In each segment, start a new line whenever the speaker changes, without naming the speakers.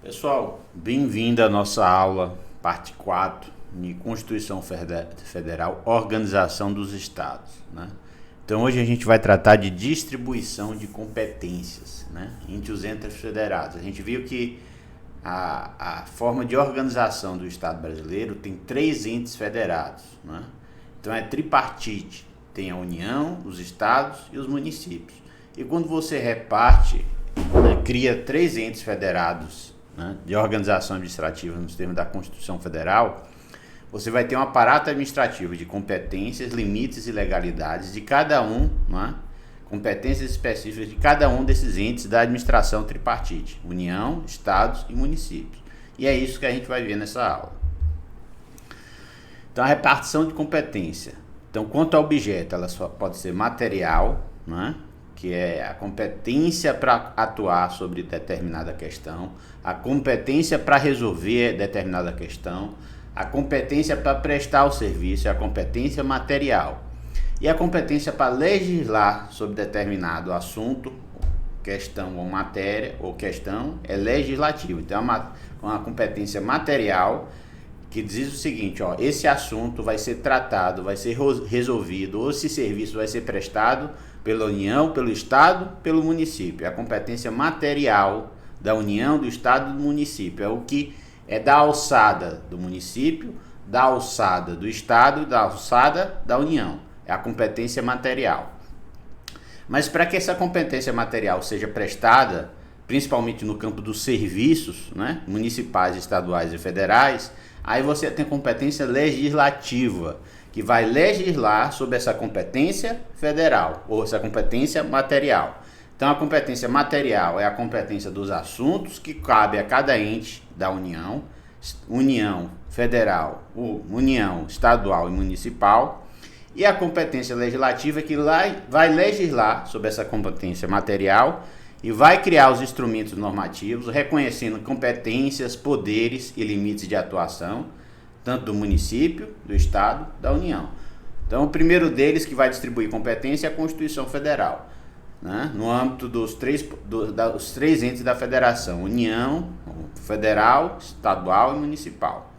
Pessoal, bem-vindo à nossa aula, parte 4, de Constituição Federal, Organização dos Estados, né? Então hoje a gente vai tratar de distribuição de competências, né, entre os entes federados. A gente viu que a forma de organização do Estado brasileiro tem 3 entes federados, né? Então é tripartite, tem a União, os Estados e os municípios. E quando você reparte, né, cria 3 entes federados, né, de organização administrativa nos termos da Constituição Federal, você vai ter um aparato administrativo de competências, limites e legalidades de cada um, né, competências específicas de cada um desses entes da administração tripartite, União, Estados e municípios. E é isso que a gente vai ver nessa aula. Então, a repartição de competência. Então, quanto ao objeto, ela só pode ser material, né, que é a competência para atuar sobre determinada questão, a competência para resolver determinada questão, a competência para prestar o serviço, é a competência material. E a competência para legislar sobre determinado assunto, questão ou matéria, ou questão, é legislativa. Então, é uma competência material que diz o seguinte, ó, esse assunto vai ser tratado, vai ser resolvido, ou esse serviço vai ser prestado pela União, pelo Estado, pelo município. É a competência material da União, do Estado e do município. É o que é da alçada do município, da alçada do Estado e da alçada da União. É a competência material. Mas para que essa competência material seja prestada, principalmente no campo dos serviços, né, municipais, estaduais e federais, aí você tem competência legislativa, que vai legislar sobre essa competência federal, ou essa competência material. Então, a competência material é a competência dos assuntos que cabe a cada ente da União, União Federal, União Estadual e Municipal, e a competência legislativa que vai legislar sobre essa competência material e vai criar os instrumentos normativos, reconhecendo competências, poderes e limites de atuação, tanto do município, do Estado, da União. Então, o primeiro deles que vai distribuir competência é a Constituição Federal, né, no âmbito dos três entes da Federação, União, Federal, Estadual e Municipal.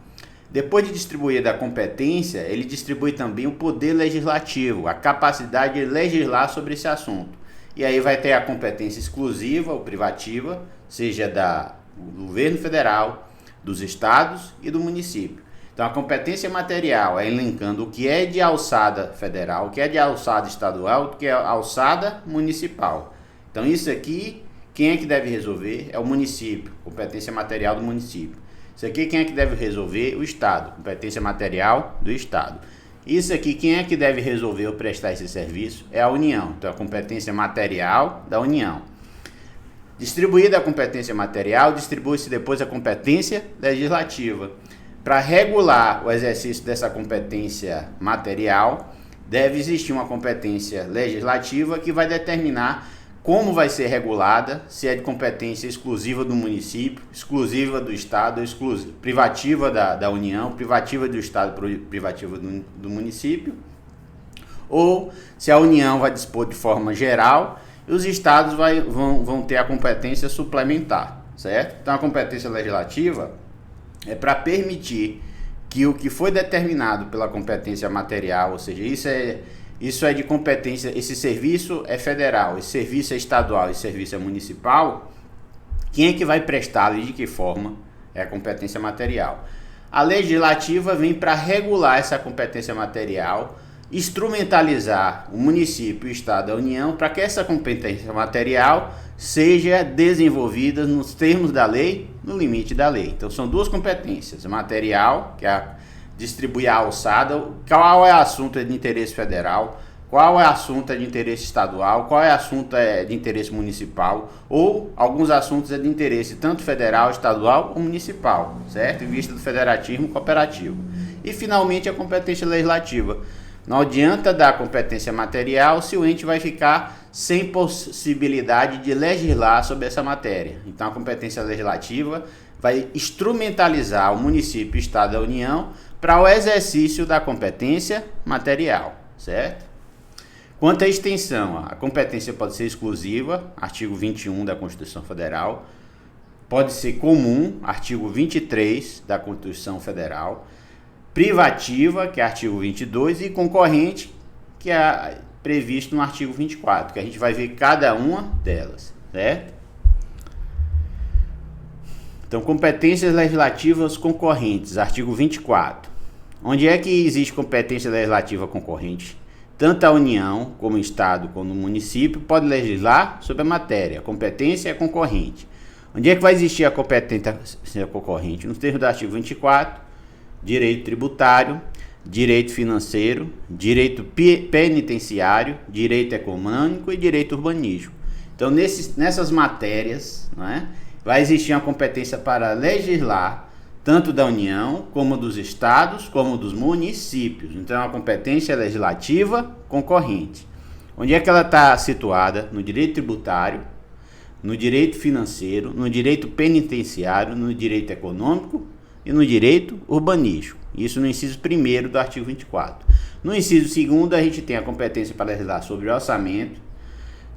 Depois de distribuir da competência, ele distribui também o poder legislativo, a capacidade de legislar sobre esse assunto. E aí vai ter a competência exclusiva ou privativa, seja do governo federal, dos estados e do município. Então, a competência material é elencando o que é de alçada federal, o que é de alçada estadual, o que é alçada municipal. Então, isso aqui, quem é que deve resolver? É o município, competência material do município. Isso aqui, quem é que deve resolver? O Estado, competência material do Estado. Isso aqui, quem é que deve resolver ou prestar esse serviço? É a União, então a competência material da União. Distribuída a competência material, distribui-se depois a competência legislativa. Para regular o exercício dessa competência material, deve existir uma competência legislativa que vai determinar como vai ser regulada, se é de competência exclusiva do município, exclusiva do Estado, privativa da União, privativa do Estado, privativa do município, ou se a União vai dispor de forma geral e os Estados vão ter a competência suplementar, certo? Então, a competência legislativa é para permitir que o que foi determinado pela competência material, ou seja, isso é de competência, esse serviço é federal, esse serviço é estadual, esse serviço é municipal, quem é que vai prestá-lo e de que forma é a competência material. A legislativa vem para regular essa competência material, instrumentalizar o município, o Estado e a União para que essa competência material seja desenvolvida nos termos da lei, no limite da lei. Então, são 2 competências, material, que é distribuir a alçada, qual é assunto de interesse federal, qual é assunto de interesse estadual, qual é assunto de interesse municipal, ou alguns assuntos de interesse tanto federal, estadual ou municipal, certo? Em vista do federativismo cooperativo. E, finalmente, a competência legislativa. Não adianta dar competência material se o ente vai ficar sem possibilidade de legislar sobre essa matéria. Então, a competência legislativa vai instrumentalizar o município, o Estado e a União para o exercício da competência material, certo? Quanto à extensão, a competência pode ser exclusiva, artigo 21 da Constituição Federal, pode ser comum, artigo 23 da Constituição Federal, privativa, que é artigo 22, e concorrente, que é previsto no artigo 24, que a gente vai ver cada uma delas, certo? Então, competências legislativas concorrentes, artigo 24. Onde é que existe competência legislativa concorrente? Tanto a União, como o Estado, como o município, pode legislar sobre a matéria. A competência é concorrente. Onde é que vai existir a competência concorrente? Nos termos do artigo 24, direito tributário, direito financeiro, direito penitenciário, direito econômico e direito urbanístico. Então, nessas matérias, né, vai existir uma competência para legislar, tanto da União, como dos estados, como dos municípios. Então, é uma competência legislativa concorrente. Onde é que ela está situada? No direito tributário, no direito financeiro, no direito penitenciário, no direito econômico e no direito urbanístico. Isso no inciso 1º do artigo 24. No inciso 2º, a gente tem a competência para legislar sobre orçamento.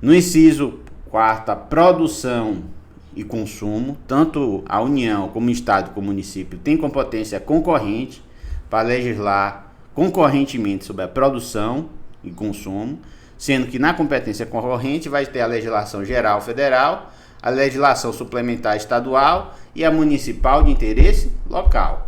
No inciso 4º, a produção e consumo. Tanto a União, como o Estado, como o município, tem competência concorrente para legislar concorrentemente sobre a produção e consumo, sendo que na competência concorrente vai ter a legislação geral federal, a legislação suplementar estadual e a municipal de interesse local.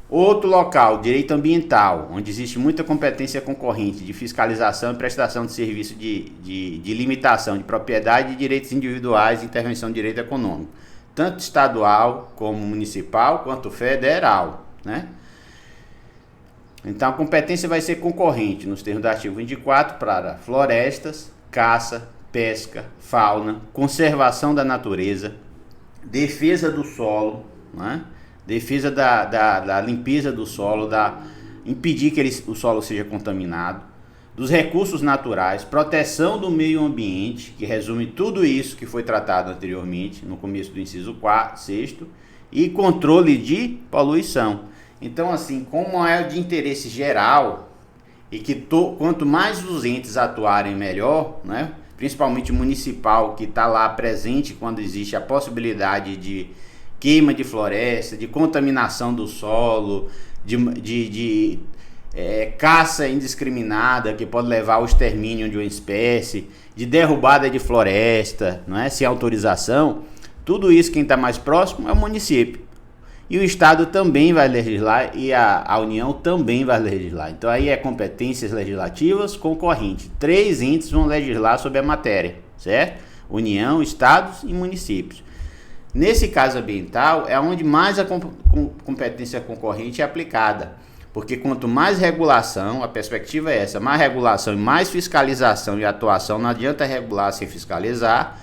Outro local, direito ambiental, onde existe muita competência concorrente de fiscalização e prestação de serviço de limitação de propriedade de direitos individuais e intervenção de direito econômico, tanto estadual como municipal, quanto federal, né? Então a competência vai ser concorrente nos termos do artigo 24 para florestas, caça, pesca, fauna, conservação da natureza, defesa do solo, né? Defesa da limpeza do solo, impedir que o solo seja contaminado, dos recursos naturais, proteção do meio ambiente, que resume tudo isso que foi tratado anteriormente, no começo do inciso 6º, e controle de poluição. Então, assim, como é de interesse geral, e que quanto mais os entes atuarem melhor, né? Principalmente o municipal, que está lá presente quando existe a possibilidade de queima de floresta, de contaminação do solo, de caça indiscriminada que pode levar ao extermínio de uma espécie, de derrubada de floresta, não é? Sem autorização. Tudo isso, quem está mais próximo é o município. E o Estado também vai legislar e a União também vai legislar. Então aí é competências legislativas concorrentes. 3 entes vão legislar sobre a matéria, certo? União, Estados e municípios. Nesse caso ambiental, é onde mais a competência concorrente é aplicada, porque quanto mais regulação, a perspectiva é essa, mais regulação e mais fiscalização e atuação, não adianta regular sem fiscalizar,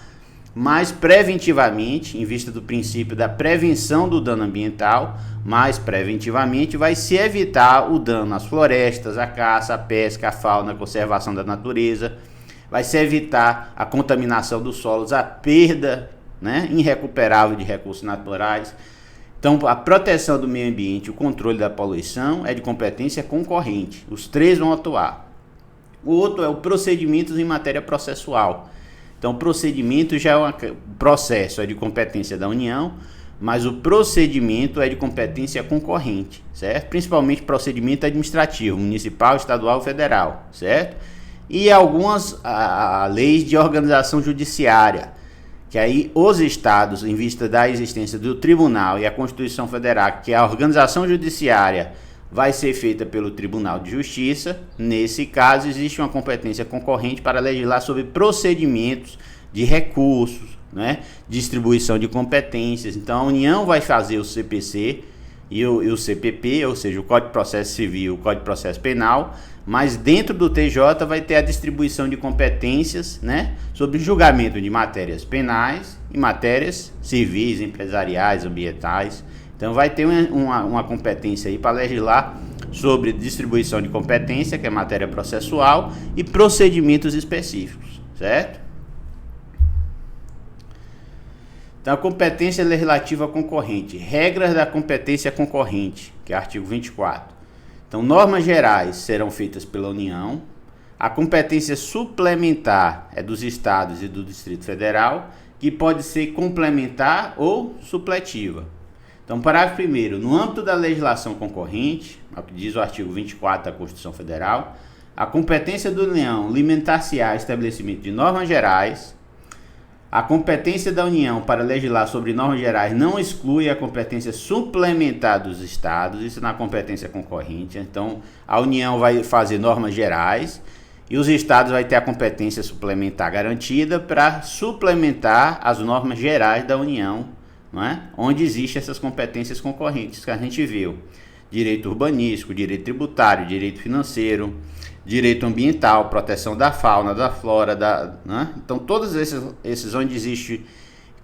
mais preventivamente, em vista do princípio da prevenção do dano ambiental, mais preventivamente vai se evitar o dano às florestas, à caça, à pesca, à fauna, à conservação da natureza, vai se evitar a contaminação dos solos, a perda, né, irrecuperável de recursos naturais. Então, a proteção do meio ambiente, o controle da poluição é de competência concorrente. Os 3 vão atuar. O outro é o procedimentos em matéria processual. Então, o procedimento já é um processo, é de competência da União, mas o procedimento é de competência concorrente, certo? Principalmente procedimento administrativo, municipal, estadual e federal, certo? E algumas leis de organização judiciária, que aí os estados, em vista da existência do tribunal e a Constituição Federal, que a organização judiciária vai ser feita pelo Tribunal de Justiça, nesse caso existe uma competência concorrente para legislar sobre procedimentos de recursos, né, distribuição de competências. Então a União vai fazer o CPC e o CPP, ou seja, o Código de Processo Civil e o Código de Processo Penal, mas dentro do TJ vai ter a distribuição de competências, né, sobre julgamento de matérias penais e matérias civis, empresariais, ambientais. Então vai ter uma competência aí para legislar sobre distribuição de competência, que é matéria processual, e procedimentos específicos, certo? Então, a competência legislativa concorrente, regras da competência concorrente, que é o artigo 24. Então, normas gerais serão feitas pela União, a competência suplementar é dos estados e do Distrito Federal, que pode ser complementar ou supletiva. Então, parágrafo 1º, no âmbito da legislação concorrente, ao que diz o artigo 24 da Constituição Federal, a competência da União limitar-se-á estabelecimento de normas gerais. A competência da União para legislar sobre normas gerais não exclui a competência suplementar dos Estados, isso na competência concorrente. Então, a União vai fazer normas gerais e os Estados vão ter a competência suplementar garantida para suplementar as normas gerais da União, não é? Onde existem essas competências concorrentes que a gente viu. Direito urbanístico, direito tributário, direito financeiro, direito ambiental, proteção da fauna, da flora, né? Então, todos esses onde existem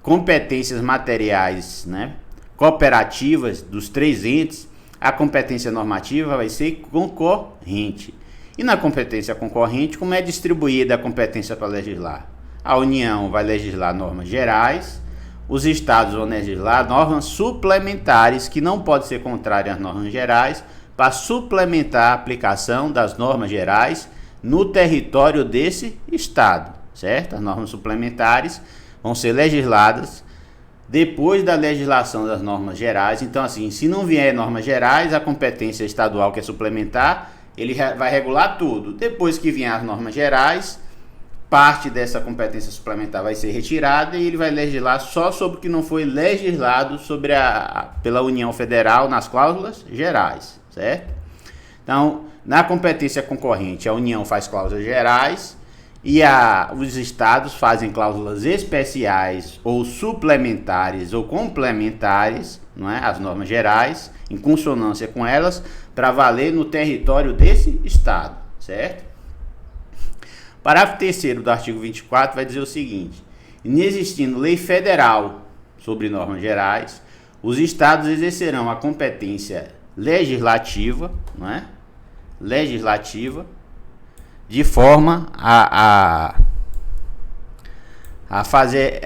competências materiais, né, cooperativas dos três entes, a competência normativa vai ser concorrente. E na competência concorrente, como é distribuída a competência para legislar? A União vai legislar normas gerais, os Estados vão legislar normas suplementares, que não podem ser contrárias às normas gerais, para suplementar a aplicação das normas gerais no território desse Estado, certo? As normas suplementares vão ser legisladas depois da legislação das normas gerais. Então, assim, se não vier normas gerais, a competência estadual que é suplementar, ele vai regular tudo. Depois que vier as normas gerais, parte dessa competência suplementar vai ser retirada e ele vai legislar só sobre o que não foi legislado pela União Federal nas cláusulas gerais, certo? Então, na competência concorrente, a União faz cláusulas gerais e os Estados fazem cláusulas especiais ou suplementares ou complementares, não é? As normas gerais, em consonância com elas, para valer no território desse Estado, certo? Parágrafo 3º do artigo 24 vai dizer o seguinte: inexistindo lei federal sobre normas gerais, os Estados exercerão a competência legislativa, não é? Legislativa, de forma a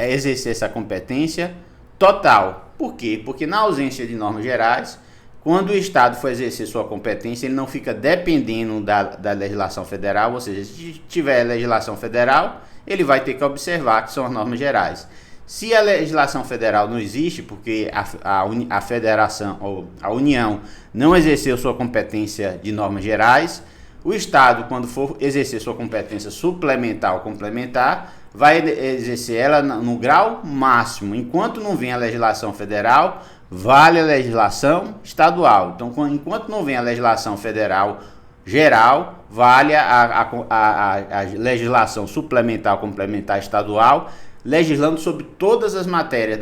exercer essa competência total. Por quê? Porque na ausência de normas gerais, quando o Estado for exercer sua competência, ele não fica dependendo da legislação federal, ou seja, se tiver legislação federal, ele vai ter que observar que são as normas gerais. Se a legislação federal não existe, porque a federação ou a União não exerceu sua competência de normas gerais, o Estado, quando for exercer sua competência suplementar ou complementar, vai exercer ela no grau máximo. Enquanto não vem a legislação federal, vale a legislação estadual. Então, enquanto não vem a legislação federal geral, vale a legislação suplementar ou complementar estadual, legislando sobre todas as matérias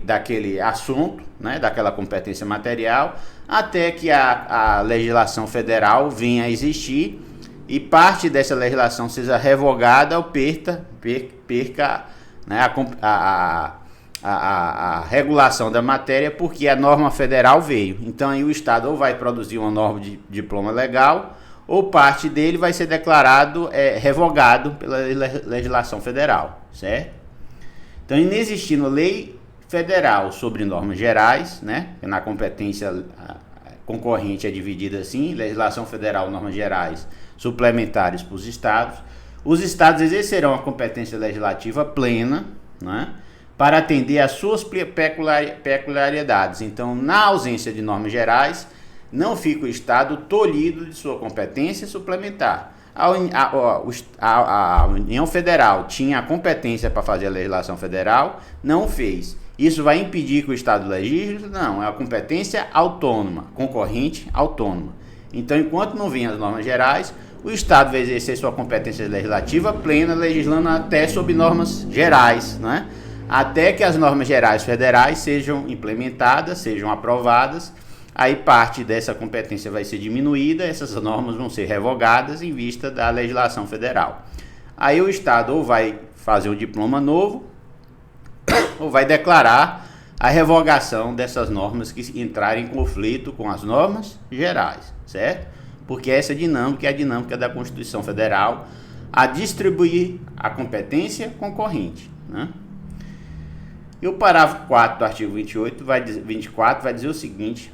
daquele assunto, né, daquela competência material, até que a legislação federal venha a existir e parte dessa legislação seja revogada ou perca, né, a regulação da matéria, porque a norma federal veio. Então aí o Estado ou vai produzir uma norma de diploma legal, ou parte dele vai ser declarado revogado pela legislação federal, certo? Então, inexistindo lei federal sobre normas gerais, né, na competência concorrente é dividida assim, legislação federal, normas gerais, suplementares para os Estados exercerão a competência legislativa plena, né, para atender às suas peculiaridades. Então, na ausência de normas gerais, não fica o Estado tolhido de sua competência suplementar. A União Federal tinha a competência para fazer a legislação federal, não fez. Isso vai impedir que o Estado legisle? Não, é a competência autônoma, concorrente autônoma. Então, enquanto não vinham as normas gerais, o Estado vai exercer sua competência legislativa plena, legislando até sob normas gerais, né? Até que as normas gerais federais sejam implementadas, sejam aprovadas. Aí parte dessa competência vai ser diminuída, essas normas vão ser revogadas em vista da legislação federal. Aí o Estado ou vai fazer um diploma novo, ou vai declarar a revogação dessas normas que entrarem em conflito com as normas gerais, certo? Porque essa dinâmica é a dinâmica da Constituição Federal a distribuir a competência concorrente, né? E o parágrafo 4 do artigo 24 vai dizer o seguinte: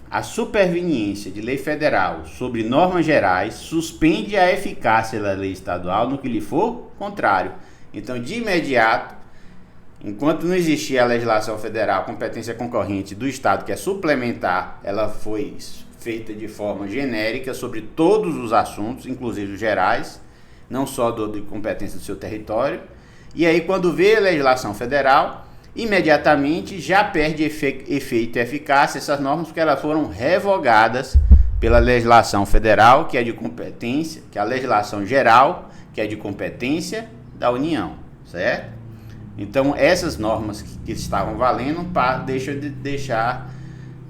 a superveniência de lei federal sobre normas gerais suspende a eficácia da lei estadual no que lhe for contrário. Então, de imediato, enquanto não existia a legislação federal, a competência concorrente do Estado, que é suplementar, ela foi feita de forma genérica sobre todos os assuntos, inclusive os gerais, não só de competência do seu território. E aí, quando veio a legislação federal, imediatamente já perde efeito e eficácia essas normas, porque elas foram revogadas pela legislação federal, que é de competência, que é a legislação geral, que é de competência da União, certo? Então, essas normas que estavam valendo,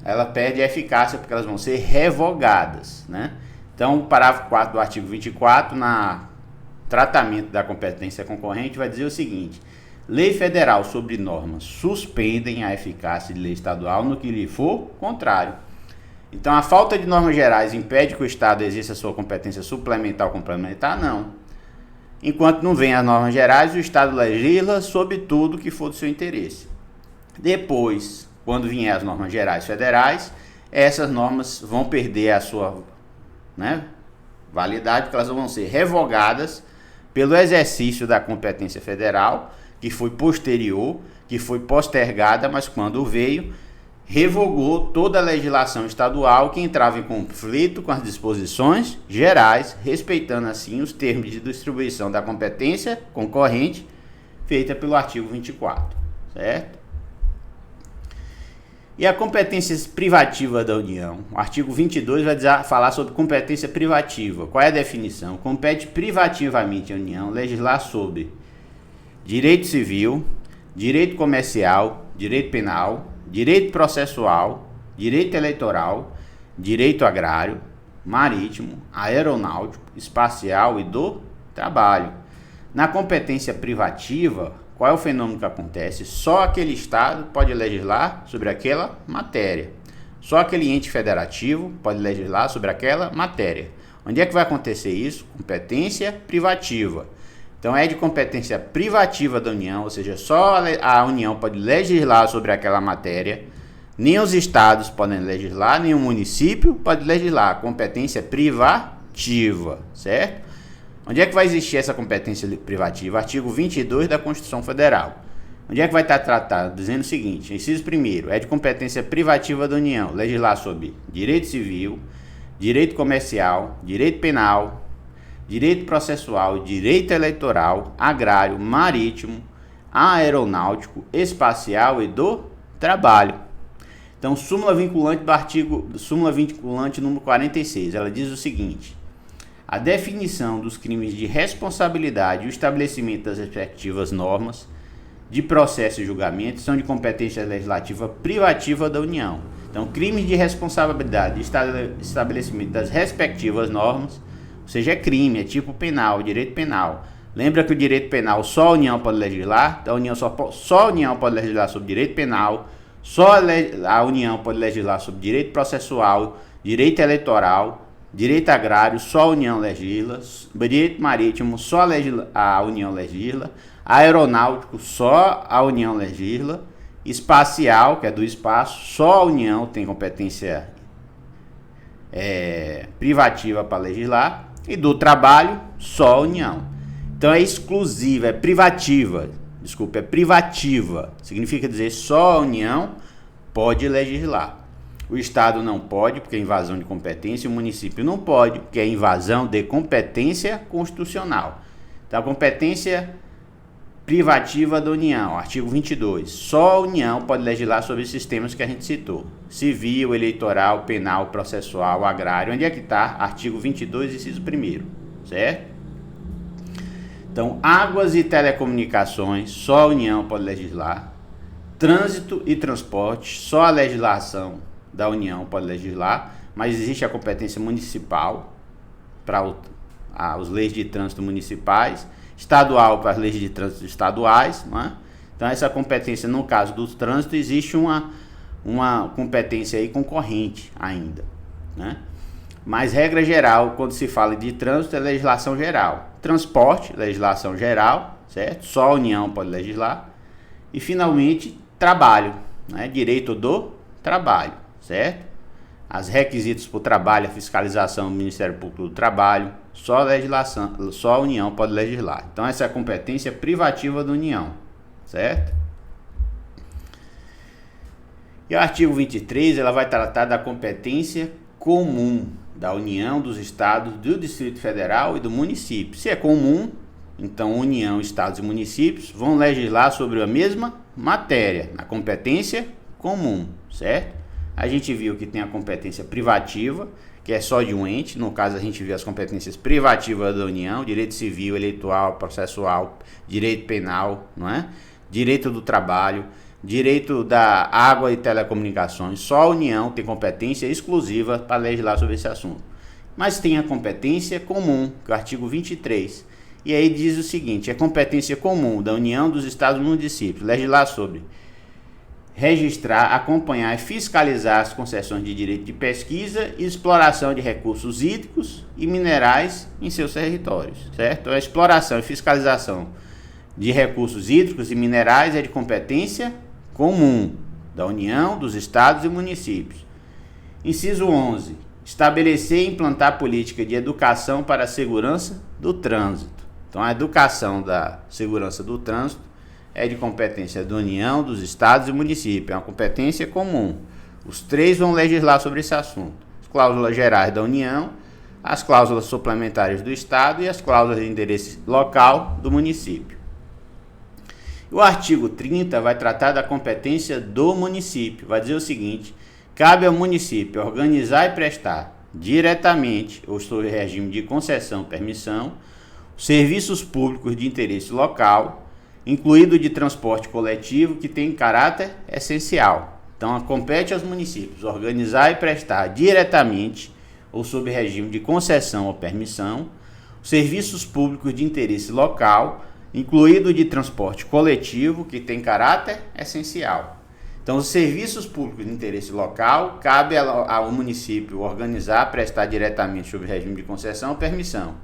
ela perde a eficácia, porque elas vão ser revogadas, né? Então, o parágrafo 4 do artigo 24, na tratamento da competência concorrente, vai dizer o seguinte: lei federal sobre normas suspendem a eficácia de lei estadual no que lhe for contrário. Então, a falta de normas gerais impede que o Estado exerça sua competência suplementar ou complementar? Não. Enquanto não vem as normas gerais, o Estado legisla sobre tudo que for do seu interesse. Depois, quando vier as normas gerais federais, essas normas vão perder a sua, validade, porque elas vão ser revogadas pelo exercício da competência federal, que foi posterior, que foi postergada, mas quando veio, revogou toda a legislação estadual que entrava em conflito com as disposições gerais, respeitando assim os termos de distribuição da competência concorrente feita pelo artigo 24, certo? E a competência privativa da União? O artigo 22 vai falar sobre competência privativa. Qual é a definição? Compete privativamente à União legislar sobre direito civil, direito comercial, direito penal, direito processual, direito eleitoral, direito agrário, marítimo, aeronáutico, espacial e do trabalho. Na competência privativa, qual é o fenômeno que acontece? Só aquele Estado pode legislar sobre aquela matéria. Só aquele ente federativo pode legislar sobre aquela matéria. Onde é que vai acontecer isso? Competência privativa. Então é de competência privativa da União, ou seja, só a União pode legislar sobre aquela matéria, nem os estados podem legislar, nem o município pode legislar. Competência privativa, certo? Onde é que vai existir essa competência privativa? Artigo 22 da Constituição Federal. Onde é que vai estar tratado? Dizendo o seguinte: inciso 1º, é de competência privativa da União legislar sobre direito civil, direito comercial, direito penal, direito processual, direito eleitoral, agrário, marítimo, aeronáutico, espacial e do trabalho. Então, súmula vinculante número 46, ela diz o seguinte: a definição dos crimes de responsabilidade e o estabelecimento das respectivas normas de processo e julgamento são de competência legislativa privativa da União. Então, crimes de responsabilidade e estabelecimento das respectivas normas, ou seja, é crime, é tipo penal, direito penal. Lembra que o direito penal só a União pode legislar? Então, só a União pode legislar sobre direito penal, só a União pode legislar sobre direito processual, direito eleitoral, direito agrário, só a União legisla, direito marítimo, só a União legisla, aeronáutico, só a União legisla, espacial, que é do espaço, só a União tem competência privativa para legislar, e do trabalho, só a União. Então é exclusiva, é privativa. Desculpa, é privativa. Significa dizer só a União pode legislar. O Estado não pode, porque é invasão de competência. O município não pode, porque é invasão de competência constitucional. Então a competência privativa da União, artigo 22. Só a União pode legislar sobre esses temas que a gente citou: civil, eleitoral, penal, processual, agrário. Onde é que está? Artigo 22, inciso 1º, certo? Então, águas e telecomunicações, só a União pode legislar. Trânsito e transporte, só a legislação da União pode legislar, mas existe a competência municipal para as leis de trânsito municipais, estadual para as leis de trânsito estaduais, não é? Então essa competência, no caso do trânsito, existe uma competência aí concorrente ainda, né? Mas regra geral, quando se fala de trânsito, é legislação geral. Transporte, legislação geral, certo? Só a União pode legislar. E finalmente, trabalho, né? Direito do trabalho, certo? As requisitos para o trabalho, a fiscalização do Ministério Público do Trabalho, só a União pode legislar. Então essa é a competência privativa da União, certo? E o artigo 23, ela vai tratar da competência comum da União, dos Estados, do Distrito Federal e do município. Se é comum, então União, Estados e municípios vão legislar sobre a mesma matéria, na competência comum, certo? A gente viu que tem a competência privativa, que é só de um ente. No caso, a gente viu as competências privativas da União: direito civil, eleitoral, processual, direito penal, não é? Direito do trabalho, direito da água e telecomunicações. Só a União tem competência exclusiva para legislar sobre esse assunto. Mas tem a competência comum, que é o artigo 23. E aí diz o seguinte: é competência comum da União, dos Estados e municípios legislar sobre registrar, acompanhar e fiscalizar as concessões de direito de pesquisa e exploração de recursos hídricos e minerais em seus territórios, certo? Então, a exploração e fiscalização de recursos hídricos e minerais é de competência comum da União, dos Estados e municípios. Inciso 11. Estabelecer e implantar política de educação para a segurança do trânsito. Então, a educação da segurança do trânsito é de competência da União, dos Estados e municípios. É uma competência comum. Os três vão legislar sobre esse assunto: as cláusulas gerais da União, as cláusulas suplementares do Estado e as cláusulas de interesse local do município. O artigo 30 vai tratar da competência do município. Vai dizer o seguinte: cabe ao município organizar e prestar diretamente ou sob regime de concessão, permissão, serviços públicos de interesse local, incluído de transporte coletivo, que tem caráter essencial. Então, compete aos municípios organizar e prestar diretamente ou sob regime de concessão ou permissão serviços públicos de interesse local, incluído de transporte coletivo, que tem caráter essencial. Então, os serviços públicos de interesse local, cabe ao município organizar, prestar diretamente sob regime de concessão ou permissão.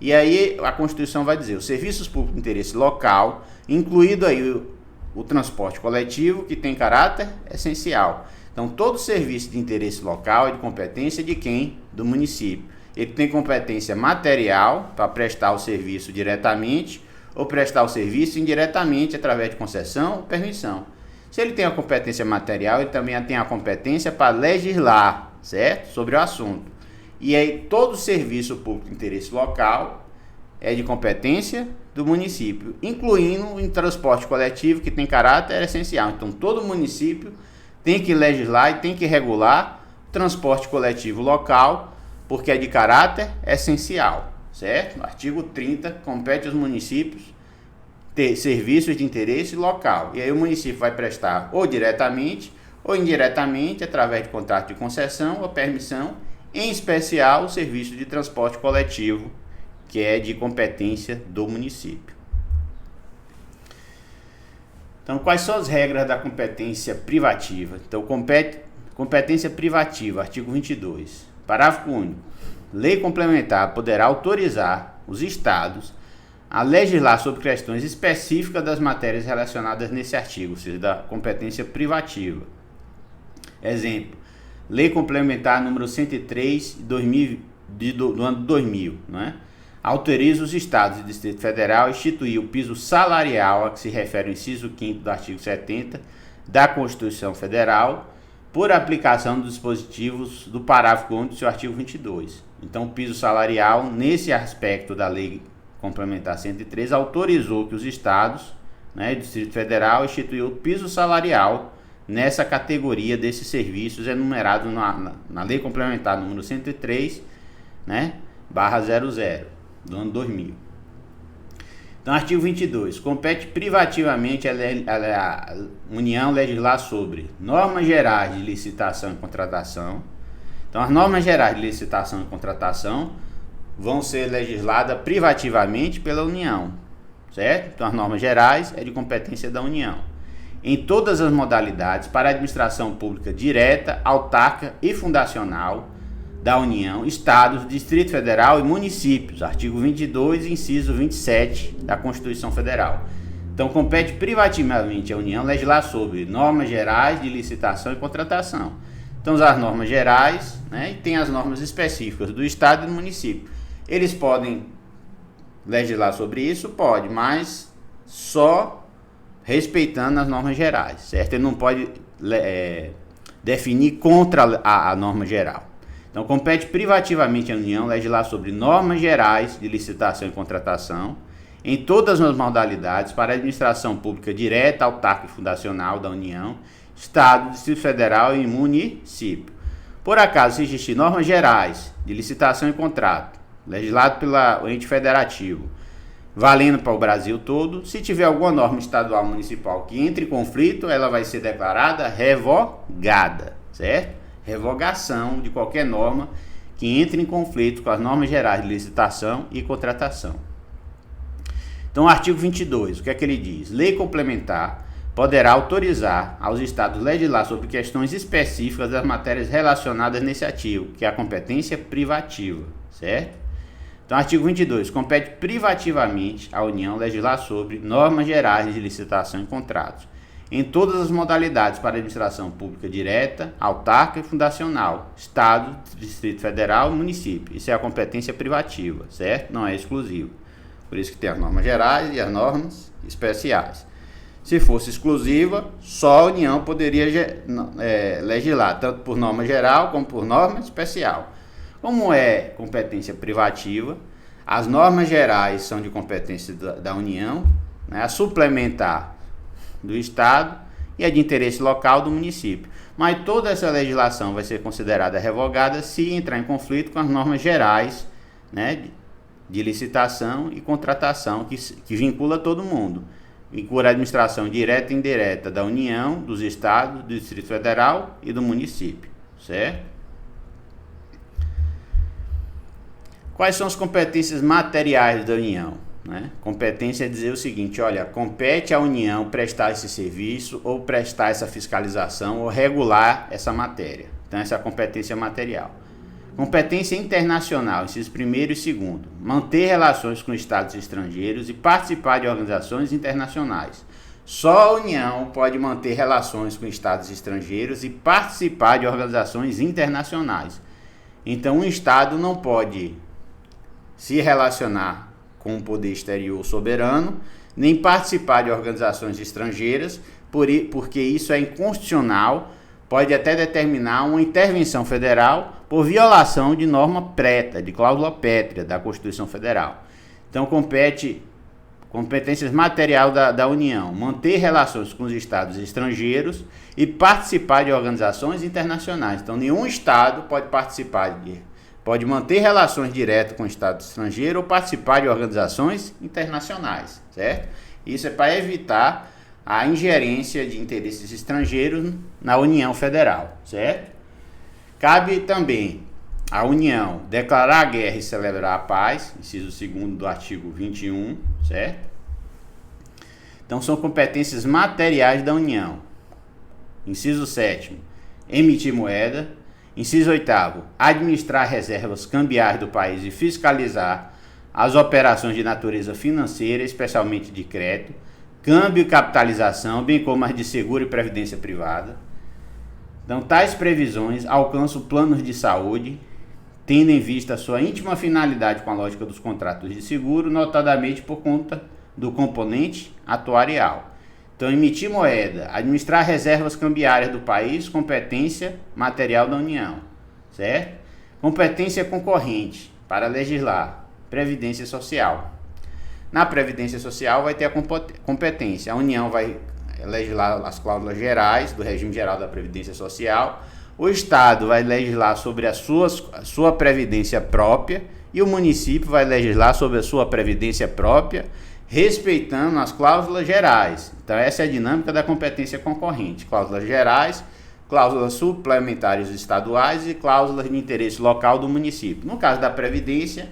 E aí a Constituição vai dizer: os serviços públicos de interesse local, incluído aí o transporte coletivo, que tem caráter essencial. Então, todo serviço de interesse local é de competência de quem? Do município. Ele tem competência material para prestar o serviço diretamente ou prestar o serviço indiretamente através de concessão ou permissão. Se ele tem a competência material, ele também tem a competência para legislar, certo? Sobre o assunto. E aí todo serviço público de interesse local é de competência do município, incluindo em transporte coletivo, que tem caráter essencial. Então, todo município tem que legislar e tem que regular transporte coletivo local, porque é de caráter essencial, certo? No artigo 30, compete aos municípios ter serviços de interesse local. E aí o município vai prestar ou diretamente ou indiretamente, através de contrato de concessão ou permissão, em especial o serviço de transporte coletivo, que é de competência do município. Então, quais são as regras da competência privativa? Então, competência privativa, artigo 22. Parágrafo único. Lei complementar poderá autorizar os estados a legislar sobre questões específicas das matérias relacionadas nesse artigo, ou seja, da competência privativa. Exemplo: Lei Complementar número 103 do ano 2000, né? Autoriza os Estados e Distrito Federal a instituir o piso salarial a que se refere o inciso 5º do artigo 70 da Constituição Federal, por aplicação dos dispositivos do parágrafo único do seu artigo 22. Então, o piso salarial, nesse aspecto da Lei Complementar 103, autorizou que os Estados, né, e o Distrito Federal instituiu o piso salarial nessa categoria desses serviços enumerados na Lei Complementar número 103, né, /00, do ano 2000. Então, artigo 22. Compete privativamente a União legislar sobre normas gerais de licitação e contratação. Então, as normas gerais de licitação e contratação vão ser legisladas privativamente pela União, certo? Então, as normas gerais é de competência da União. Em todas as modalidades, para a administração pública direta, autárquica e fundacional da União, Estados, Distrito Federal e municípios, artigo 22, inciso 27 da Constituição Federal. Então, compete privativamente à União legislar sobre normas gerais de licitação e contratação. Então, as normas gerais, né, e tem as normas específicas do Estado e do município. Eles podem legislar sobre isso? Pode, mas só respeitando as normas gerais, certo? Ele não pode definir contra a norma geral. Então, compete privativamente à União legislar sobre normas gerais de licitação e contratação em todas as modalidades para a administração pública direta, autárquica e fundacional da União, Estado, Distrito Federal e município. Por acaso, se existir normas gerais de licitação e contrato, legislado pelo ente federativo, valendo para o Brasil todo, se tiver alguma norma estadual municipal que entre em conflito, ela vai ser declarada revogada, certo? Revogação de qualquer norma que entre em conflito com as normas gerais de licitação e contratação. Então, o artigo 22, o que é que ele diz? Lei complementar poderá autorizar aos estados legislar sobre questões específicas das matérias relacionadas nesse artigo, que é a competência privativa, certo? Então, artigo 22, compete privativamente à União legislar sobre normas gerais de licitação e contratos, em todas as modalidades para administração pública direta, autárquica e fundacional, Estado, Distrito Federal e município. Isso é a competência privativa, certo? Não é exclusivo. Por isso que tem as normas gerais e as normas especiais. Se fosse exclusiva, só a União poderia legislar, tanto por norma geral como por norma especial. Como é competência privativa, as normas gerais são de competência da União, né, a suplementar do Estado e a de interesse local do município. Mas toda essa legislação vai ser considerada revogada se entrar em conflito com as normas gerais, né, de licitação e contratação, que vincula todo mundo. Vincula a administração direta e indireta da União, dos Estados, do Distrito Federal e do município, certo? Quais são as competências materiais da União? Né? Competência é dizer o seguinte, olha, compete à União prestar esse serviço ou prestar essa fiscalização ou regular essa matéria. Então, essa é a competência material. Competência internacional, incisos 1º e 2º, manter relações com estados estrangeiros e participar de organizações internacionais. Só a União pode manter relações com estados estrangeiros e participar de organizações internacionais. Então, um estado não pode se relacionar com o poder exterior soberano, nem participar de organizações estrangeiras, porque isso é inconstitucional, pode até determinar uma intervenção federal por violação de norma prévia, de cláusula pétrea da Constituição Federal. Então, competências material da União, manter relações com os estados estrangeiros e participar de organizações internacionais. Então, nenhum estado pode manter relações diretas com o estado estrangeiro ou participar de organizações internacionais, certo? Isso é para evitar a ingerência de interesses estrangeiros na União Federal, certo? Cabe também à União declarar a guerra e celebrar a paz, inciso 2º do artigo 21, certo? Então, são competências materiais da União. Inciso 7º, emitir moeda. Inciso 8º, administrar reservas cambiais do país e fiscalizar as operações de natureza financeira, especialmente de crédito, câmbio e capitalização, bem como as de seguro e previdência privada. Então, tais previsões alcançam planos de saúde, tendo em vista a sua íntima finalidade com a lógica dos contratos de seguro, notadamente por conta do componente atuarial. Então, emitir moeda, administrar reservas cambiárias do país, competência material da União, certo? Competência concorrente para legislar, previdência social. Na previdência social vai ter a competência, a União vai legislar as cláusulas gerais do regime geral da previdência social, o Estado vai legislar sobre a sua previdência própria e o município vai legislar sobre a sua previdência própria, respeitando as cláusulas gerais. Então, essa é a dinâmica da competência concorrente. Cláusulas gerais, cláusulas suplementares estaduais e cláusulas de interesse local do município. No caso da Previdência,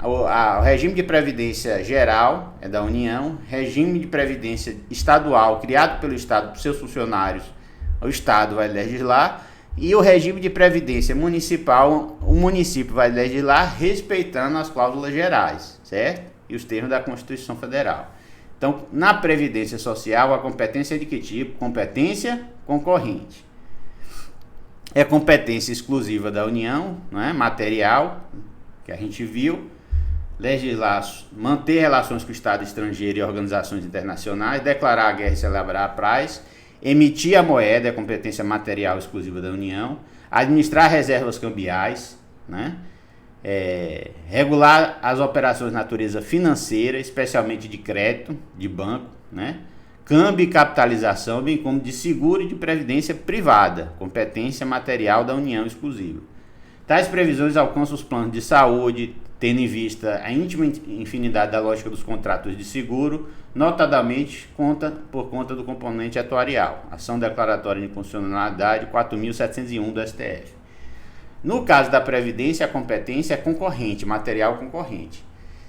o regime de previdência geral é da União, regime de previdência estadual criado pelo Estado para seus funcionários, o Estado vai legislar, e o regime de previdência municipal, o município vai legislar respeitando as cláusulas gerais, certo? E os termos da Constituição Federal. Então, na Previdência Social, a competência é de que tipo? Competência concorrente. É competência exclusiva da União, não é? Material, que a gente viu. Legislar, manter relações com o Estado estrangeiro e organizações internacionais, declarar a guerra e celebrar a paz, Emitir a moeda é competência material exclusiva da União. Administrar reservas cambiais, né? Regular as operações de natureza financeira, especialmente de crédito, de banco, né? Câmbio e capitalização, bem como de seguro e de previdência privada, competência material da União exclusiva. Tais previsões alcançam os planos de saúde, tendo em vista a íntima infinidade da lógica dos contratos de seguro, notadamente por conta do componente atuarial. Ação declaratória de inconstitucionalidade 4.701 do STF. No caso da Previdência, a competência é concorrente, material concorrente.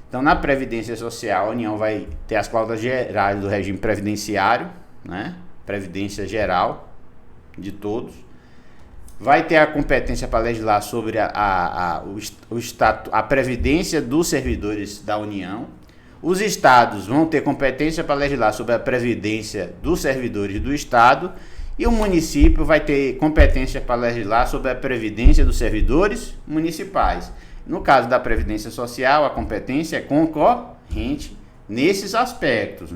Então, na Previdência Social, a União vai ter as cláusulas gerais do regime previdenciário, né? Previdência geral de todos. Vai ter a competência para legislar sobre a previdência dos servidores da União. Os estados vão ter competência para legislar sobre a previdência dos servidores do estado. E o município vai ter competência para legislar sobre a previdência dos servidores municipais. No caso da Previdência Social, a competência é concorrente nesses aspectos,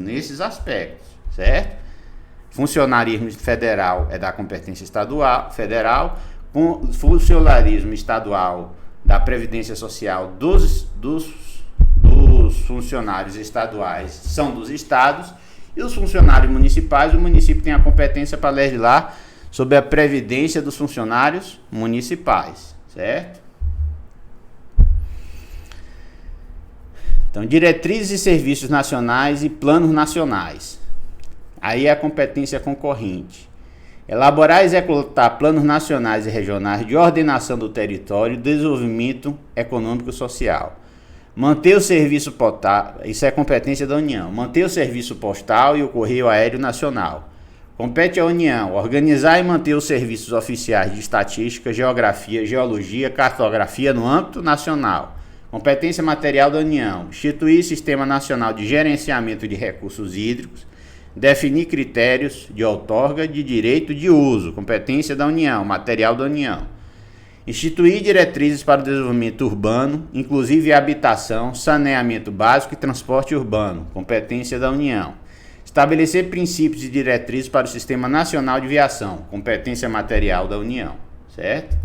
certo? Funcionarismo federal é da competência federal, funcionarismo estadual da Previdência Social dos funcionários estaduais são dos estados, e os funcionários municipais, o município tem a competência para legislar sobre a previdência dos funcionários municipais, certo? Então, diretrizes e serviços nacionais e planos nacionais. Aí é a competência concorrente. Elaborar e executar planos nacionais e regionais de ordenação do território e desenvolvimento econômico e social. Manter o serviço postal, isso é competência da União. Manter o serviço postal e o correio aéreo nacional. Compete à União organizar e manter os serviços oficiais de estatística, geografia, geologia, cartografia no âmbito nacional. Competência material da União. Instituir Sistema Nacional de Gerenciamento de Recursos Hídricos. Definir critérios de outorga de direito de uso. Competência da União, material da União. Instituir diretrizes para o desenvolvimento urbano, inclusive habitação, saneamento básico e transporte urbano, competência da União. Estabelecer princípios e diretrizes para o Sistema Nacional de Viação, competência material da União, certo?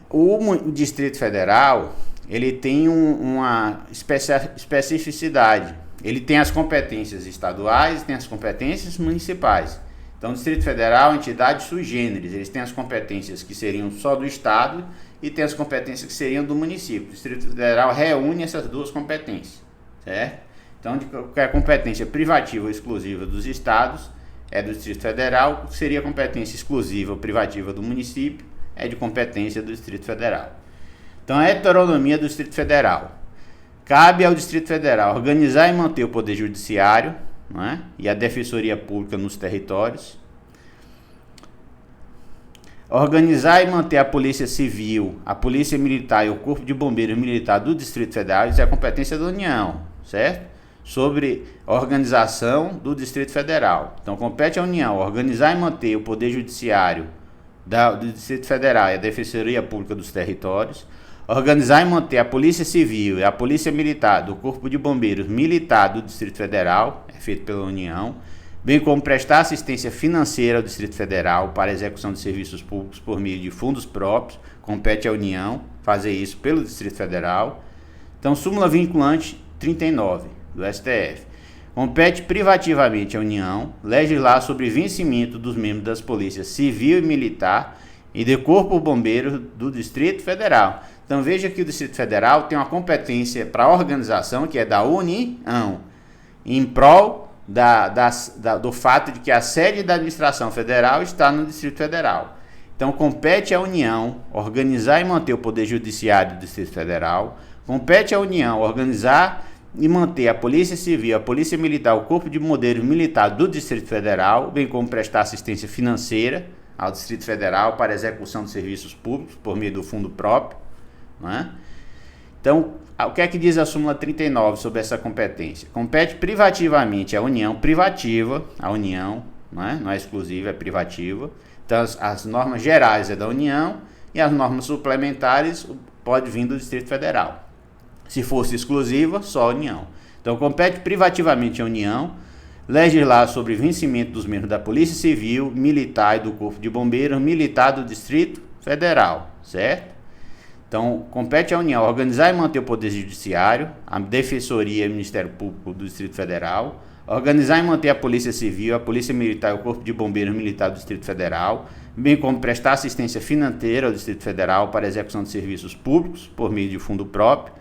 O Distrito Federal, ele tem uma especificidade. Ele tem as competências estaduais e tem as competências municipais. Então, o Distrito Federal é uma entidade sui generis, eles têm as competências que seriam só do Estado e tem as competências que seriam do município. O Distrito Federal reúne essas duas competências, certo? Então, de qualquer competência privativa ou exclusiva dos Estados é do Distrito Federal, seria competência exclusiva ou privativa do município, é de competência do Distrito Federal. Então, a heteronomia do Distrito Federal. Cabe ao Distrito Federal organizar e manter o Poder Judiciário, não é? E a Defensoria Pública nos territórios. Organizar e manter a Polícia Civil, a Polícia Militar e o Corpo de Bombeiros Militar do Distrito Federal, isso é a competência da União, certo? Sobre a organização do Distrito Federal. Então, compete à União organizar e manter o Poder Judiciário do Distrito Federal e a Defensoria Pública dos territórios. Organizar e manter a Polícia Civil e a Polícia Militar do Corpo de Bombeiros Militar do Distrito Federal, é feito pela União, bem como prestar assistência financeira ao Distrito Federal para a execução de serviços públicos por meio de fundos próprios, compete à União fazer isso pelo Distrito Federal. Então, súmula vinculante 39 do STF. Compete privativamente à União legislar sobre vencimento dos membros das polícias civil e militar e do Corpo Bombeiro do Distrito Federal. Então, veja que o Distrito Federal tem uma competência para a organização, que é da União, em prol do fato de que a sede da administração federal está no Distrito Federal. Então, compete à União organizar e manter o Poder Judiciário do Distrito Federal, compete à União organizar e manter a Polícia Civil, a Polícia Militar, o Corpo de Bombeiros Militar do Distrito Federal, bem como prestar assistência financeira ao Distrito Federal para a execução de serviços públicos por meio do fundo próprio, não é? Então, o que é que diz a súmula 39 sobre essa competência? Compete privativamente à União, privativa, a União, não é exclusiva, é privativa. Então, as normas gerais é da União e as normas suplementares pode vir do Distrito Federal. Se fosse exclusiva, só a União. Então, compete privativamente à União legislar sobre vencimento dos membros da Polícia Civil, Militar e do Corpo de Bombeiros Militar do Distrito Federal, certo? Então, compete à União organizar e manter o Poder Judiciário, a Defensoria e o Ministério Público do Distrito Federal, organizar e manter a Polícia Civil, a Polícia Militar e o Corpo de Bombeiros Militar do Distrito Federal, bem como prestar assistência financeira ao Distrito Federal para a execução de serviços públicos por meio de fundo próprio.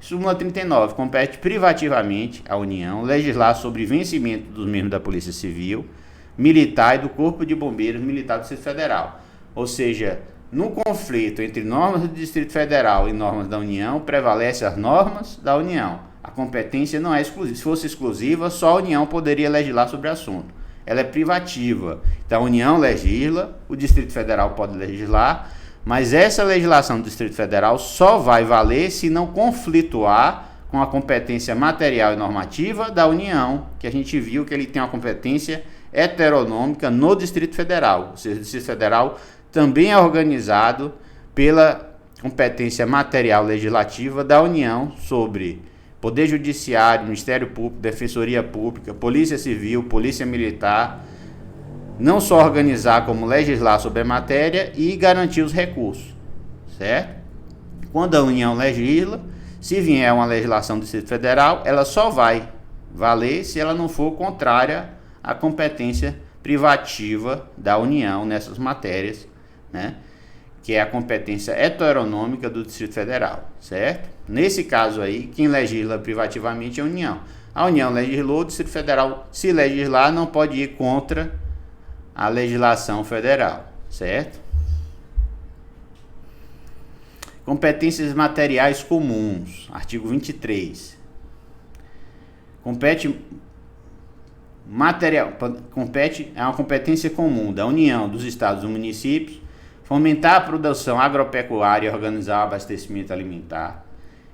Súmula 39. Compete privativamente à União legislar sobre vencimento dos membros da Polícia Civil, Militar e do Corpo de Bombeiros Militar do Distrito Federal. Ou seja, no conflito entre normas do Distrito Federal e normas da União, prevalecem as normas da União. A competência não é exclusiva. Se fosse exclusiva, só a União poderia legislar sobre o assunto. Ela é privativa. Então a União legisla, o Distrito Federal pode legislar, mas essa legislação do Distrito Federal só vai valer se não conflituar com a competência material e normativa da União, que a gente viu que ele tem uma competência heteronômica no Distrito Federal. Ou seja, o Distrito Federal também é organizado pela competência material legislativa da União sobre Poder Judiciário, Ministério Público, Defensoria Pública, Polícia Civil, Polícia Militar, não só organizar como legislar sobre a matéria e garantir os recursos, certo? Quando a União legisla, se vier uma legislação do Distrito Federal, ela só vai valer se ela não for contrária à competência privativa da União nessas matérias, né? Que é a competência heteronômica do Distrito Federal, certo? Nesse caso aí, quem legisla privativamente é a União. A União legislou, o Distrito Federal, se legislar, não pode ir contra a legislação federal, certo? Competências materiais comuns, artigo 23. Compete é uma competência comum da União, dos Estados e dos municípios, fomentar a produção agropecuária e organizar o abastecimento alimentar,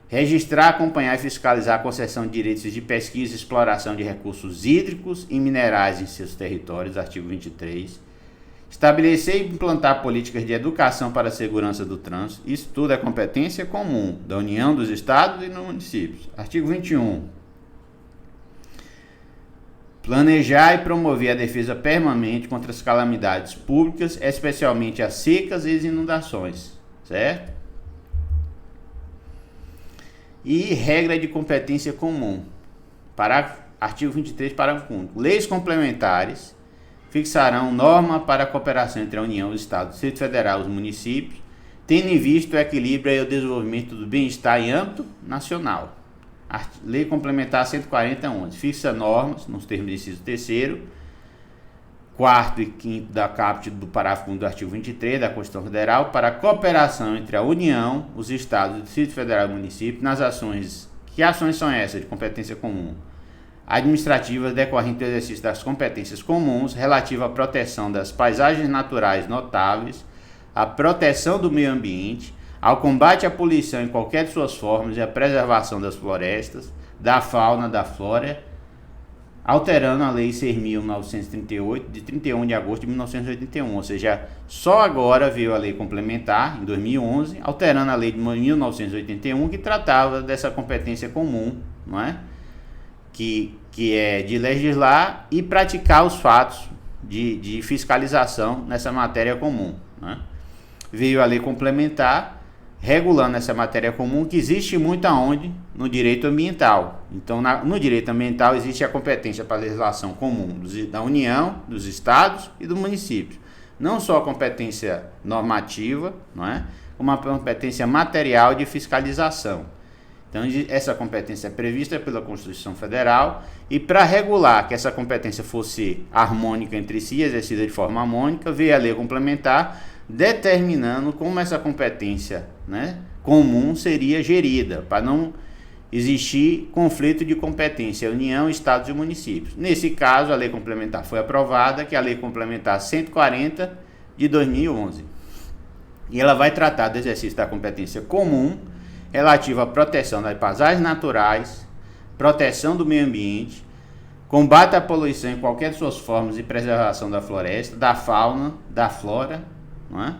registrar, acompanhar e fiscalizar a concessão de direitos de pesquisa e exploração de recursos hídricos e minerais em seus territórios, artigo 23. Estabelecer e implantar políticas de educação para a segurança do trânsito, isso tudo é competência comum da União, dos Estados e dos municípios. Artigo 21. Planejar e promover a defesa permanente contra as calamidades públicas, especialmente as secas e as inundações, certo? E regra de competência comum. Artigo 23, parágrafo único. Leis complementares fixarão norma para a cooperação entre a União, os Estados, o Distrito Federal e os municípios, tendo em vista o equilíbrio e o desenvolvimento do bem-estar em âmbito nacional. Lei Complementar 140-11 fixa normas, nos termos do inciso 3º, 4º e 5º da caput do parágrafo 1 do artigo 23 da Constituição Federal para a cooperação entre a União, os Estados, o Distrito Federal e o município nas ações. Que ações são essas de competência comum? Administrativas decorrentes do exercício das competências comuns relativa à proteção das paisagens naturais notáveis, à proteção do meio ambiente, ao combate à poluição em qualquer de suas formas e à preservação das florestas, da fauna, da flora, alterando a Lei 6.938, de 31 de agosto de 1981, ou seja, só agora veio a Lei Complementar, em 2011, alterando a Lei de 1981, que tratava dessa competência comum, não é? Que é de legislar e praticar os fatos de fiscalização nessa matéria comum, né? Veio a Lei Complementar, regulando essa matéria comum, que existe muito aonde? No direito ambiental. Então, no direito ambiental existe a competência para a legislação comum da União, dos Estados e dos municípios. Não só a competência normativa, não é? Como a competência material de fiscalização. Então, essa competência é prevista pela Constituição Federal e para regular que essa competência fosse harmônica entre si, exercida de forma harmônica, veio a Lei Complementar, determinando como essa competência, né, comum seria gerida, para não existir conflito de competência, União, Estados e municípios. Nesse caso, a Lei Complementar foi aprovada, que é a Lei Complementar 140 de 2011. E ela vai tratar do exercício da competência comum relativa à proteção das paisagens naturais, proteção do meio ambiente, combate à poluição em qualquer de suas formas e preservação da floresta, da fauna, da flora, não é?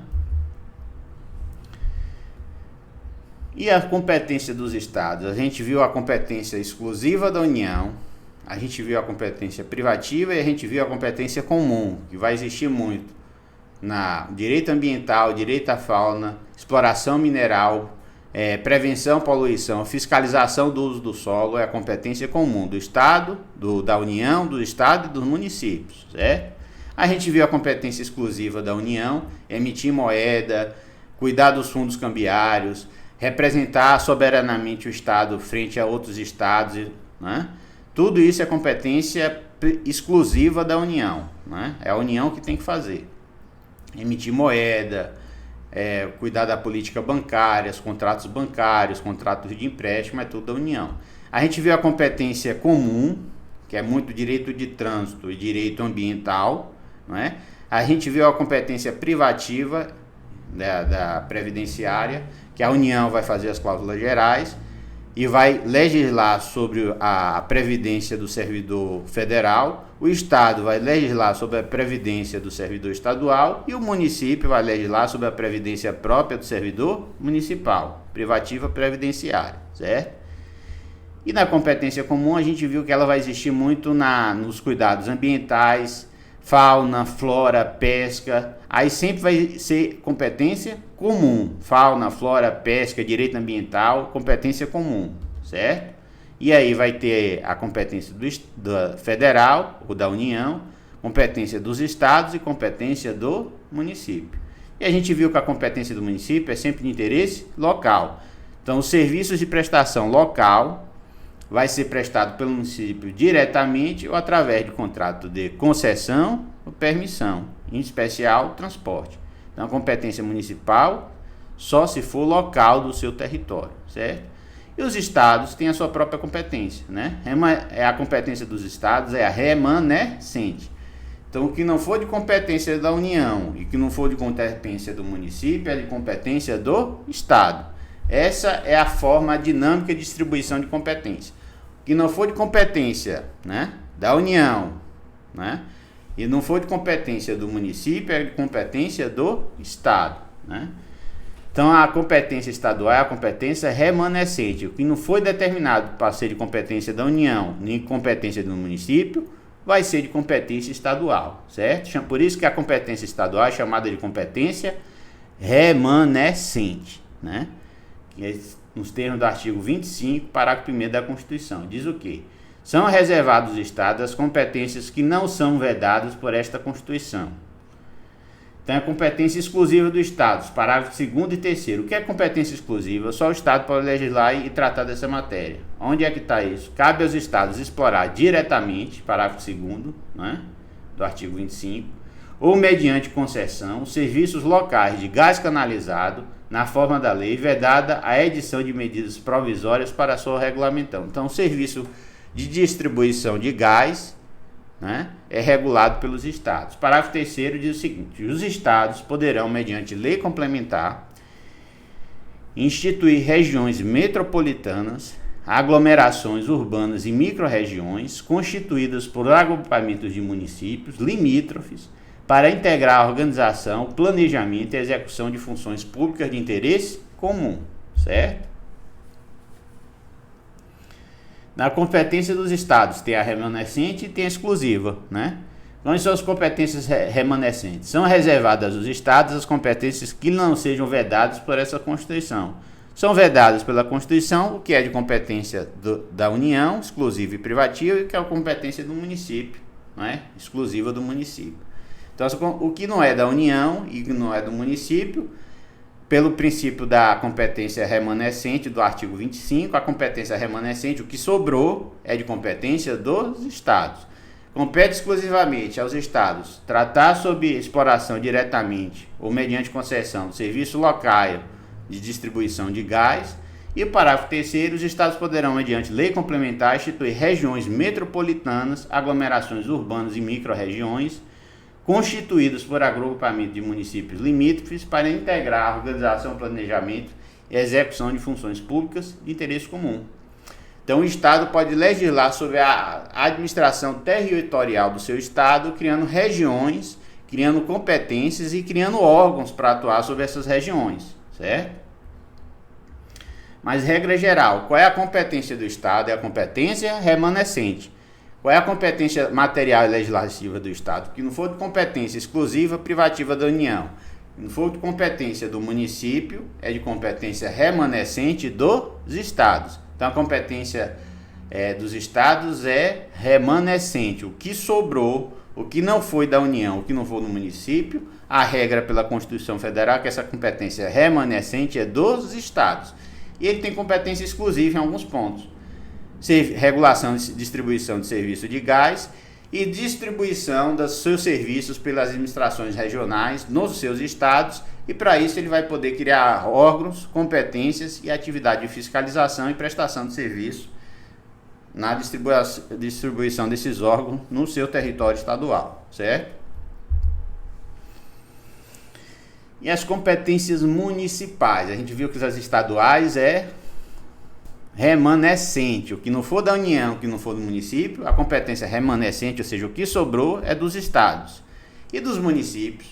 E a competência dos estados? A gente viu a competência exclusiva da União, a gente viu a competência privativa e a gente viu a competência comum, que vai existir muito na direito ambiental, direito à fauna, exploração mineral, prevenção, poluição, fiscalização do uso do solo. É a competência comum do Estado, da União, do Estado e dos municípios, certo? A gente viu a competência exclusiva da União, emitir moeda, cuidar dos fundos cambiários, representar soberanamente o Estado frente a outros estados, né? Tudo isso é competência exclusiva da União, né? É a União que tem que fazer. Emitir moeda, cuidar da política bancária, os contratos bancários, contratos de empréstimo, é tudo da União. A gente viu a competência comum, que é muito direito de trânsito e direito ambiental, não é? A gente viu a competência privativa da previdenciária, que a União vai fazer as cláusulas gerais e vai legislar sobre a previdência do servidor federal, o Estado vai legislar sobre a previdência do servidor estadual e o município vai legislar sobre a previdência própria do servidor municipal, privativa previdenciária, certo? E na competência comum a gente viu que ela vai existir muito nos cuidados ambientais, fauna, flora, pesca. Aí sempre vai ser competência comum, fauna, flora, pesca, direito ambiental, competência comum, certo? E aí vai ter a competência do federal ou da União, competência dos estados e competência do município. E a gente viu que a competência do município é sempre de interesse local. Então, os serviços de prestação local vai ser prestado pelo município diretamente ou através de contrato de concessão ou permissão, em especial transporte. Então, a competência municipal só se for local do seu território, certo? E os estados têm a sua própria competência, né? A competência dos estados é a remanescente. Então, o que não for de competência da União e que não for de competência do município é de competência do estado. Essa é a forma dinâmica de distribuição de competência. O que não for de competência, né, da União, né, e não for de competência do município, é de competência do estado, né? Então, a competência estadual é a competência remanescente. O que não foi determinado para ser de competência da União, nem competência do município, vai ser de competência estadual, certo? Por isso que a competência estadual é chamada de competência remanescente, né? Que é nos termos do artigo 25, parágrafo 1º da Constituição. Diz o quê? São reservados aos estados as competências que não são vedadas por esta Constituição. Então, é competência exclusiva do Estado, parágrafo 2º e 3º. O que é competência exclusiva? Só o Estado pode legislar e tratar dessa matéria. Onde é que está isso? Cabe aos Estados explorar diretamente, parágrafo 2º, né, do artigo 25, ou mediante concessão, serviços locais de gás canalizado, na forma da lei, vedada a edição de medidas provisórias para sua regulamentação. Então, o serviço de distribuição de gás, né, é regulado pelos estados. Parágrafo 3º diz o seguinte: os estados poderão, mediante lei complementar, instituir regiões metropolitanas, aglomerações urbanas e microrregiões constituídas por agrupamentos de municípios limítrofes para integrar a organização, planejamento e execução de funções públicas de interesse comum, certo? Na competência dos estados tem a remanescente e tem a exclusiva, né? Quais são as competências remanescentes? São reservadas aos estados as competências que não sejam vedadas por essa Constituição. São vedadas pela Constituição o que é de competência da União, exclusiva e privativa, e que é a competência do município, né? Exclusiva do município. Então, o que não é da União e que não é do município, pelo princípio da competência remanescente do artigo 25, a competência remanescente, o que sobrou, é de competência dos estados. Compete exclusivamente aos estados tratar sobre exploração diretamente ou mediante concessão do serviço local de distribuição de gás. E o parágrafo 3º, os estados poderão, mediante lei complementar, instituir regiões metropolitanas, aglomerações urbanas e microrregiões, constituídos por agrupamento de municípios limítrofes para integrar a organização, planejamento e execução de funções públicas de interesse comum. Então, o Estado pode legislar sobre a administração territorial do seu Estado, criando regiões, criando competências e criando órgãos para atuar sobre essas regiões, certo? Mas regra geral, qual é a competência do Estado? É a competência remanescente. Qual é a competência material e legislativa do Estado? Que não for de competência exclusiva, privativa da União. Não for de competência do município, é de competência remanescente dos Estados. Então a competência dos Estados é remanescente. O que sobrou, o que não foi da União, o que não foi do município, a regra pela Constituição Federal é que essa competência remanescente é dos Estados. E ele tem competência exclusiva em alguns pontos. Regulação e distribuição de serviço de gás e distribuição dos seus serviços pelas administrações regionais nos seus estados, e para isso ele vai poder criar órgãos, competências e atividade de fiscalização e prestação de serviço na distribuição desses órgãos no seu território estadual, certo? E as competências municipais, a gente viu que as estaduais é remanescente, o que não for da União, o que não for do município, a competência remanescente, ou seja, o que sobrou é dos estados. E dos municípios?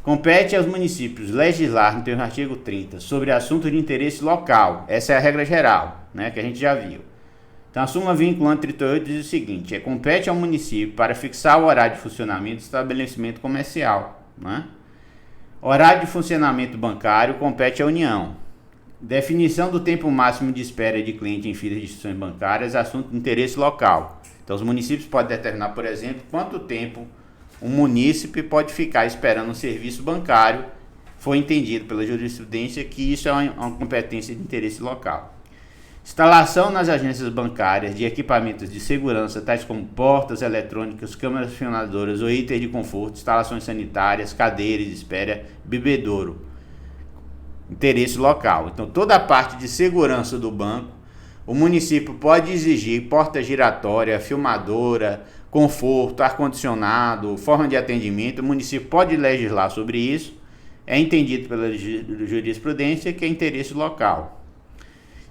Compete aos municípios legislar, no termo do artigo 30, sobre assuntos de interesse local. Essa é a regra geral, né, que a gente já viu. Então a súmula vinculante 38 diz o seguinte: compete ao município para fixar o horário de funcionamento do estabelecimento comercial, né? Horário de funcionamento bancário compete à União. Definição do tempo máximo de espera de cliente em filas de instituições bancárias, assunto de interesse local. Então, os municípios podem determinar, por exemplo, quanto tempo um munícipe pode ficar esperando um serviço bancário. Foi entendido pela jurisprudência que isso é uma competência de interesse local. Instalação nas agências bancárias de equipamentos de segurança, tais como portas eletrônicas, câmeras filmadoras ou itens de conforto, instalações sanitárias, cadeiras de espera, bebedouro. Interesse local. Então, toda a parte de segurança do banco, o município pode exigir porta giratória, filmadora, conforto, ar-condicionado, forma de atendimento. O município pode legislar sobre isso. É entendido pela jurisprudência que é interesse local.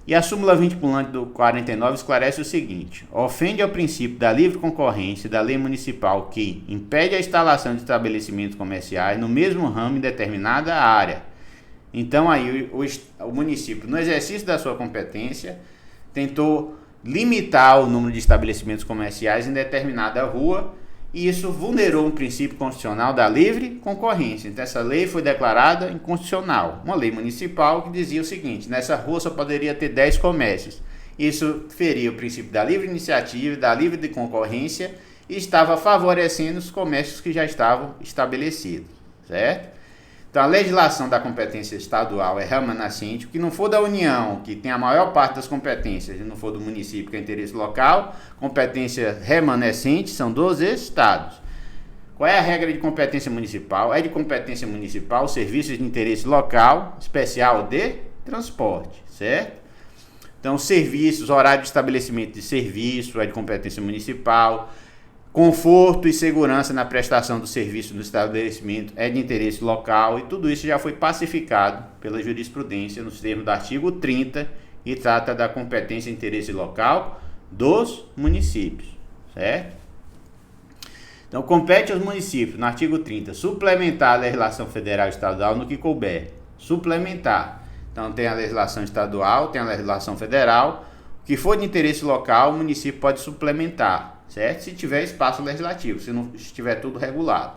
E a súmula vinculante do 49 esclarece o seguinte: ofende ao princípio da livre concorrência da lei municipal que impede a instalação de estabelecimentos comerciais no mesmo ramo em determinada área. Então aí o município, no exercício da sua competência, tentou limitar o número de estabelecimentos comerciais em determinada rua, e isso vulnerou um princípio constitucional da livre concorrência. Então essa lei foi declarada inconstitucional. Uma lei municipal que dizia o seguinte: nessa rua só poderia ter 10 comércios. Isso feria o princípio da livre iniciativa, da livre concorrência, e estava favorecendo os comércios que já estavam estabelecidos, certo? Então a legislação da competência estadual é remanescente. O que não for da União, que tem a maior parte das competências, e não for do município, que é interesse local, competência remanescente são dos estados. Qual é a regra de competência municipal? É de competência municipal serviços de interesse local, especial de transporte, certo? Então serviços, horário de estabelecimento de serviço é de competência municipal. Conforto e segurança na prestação do serviço no estabelecimento é de interesse local, e tudo isso já foi pacificado pela jurisprudência nos termos do artigo 30 e trata da competência e interesse local dos municípios, certo? Então compete aos municípios, no artigo 30, suplementar a legislação federal e estadual no que couber. Suplementar. Então tem a legislação estadual, tem a legislação federal. O que for de interesse local, o município pode suplementar, certo? Se tiver espaço legislativo, se não estiver tudo regulado.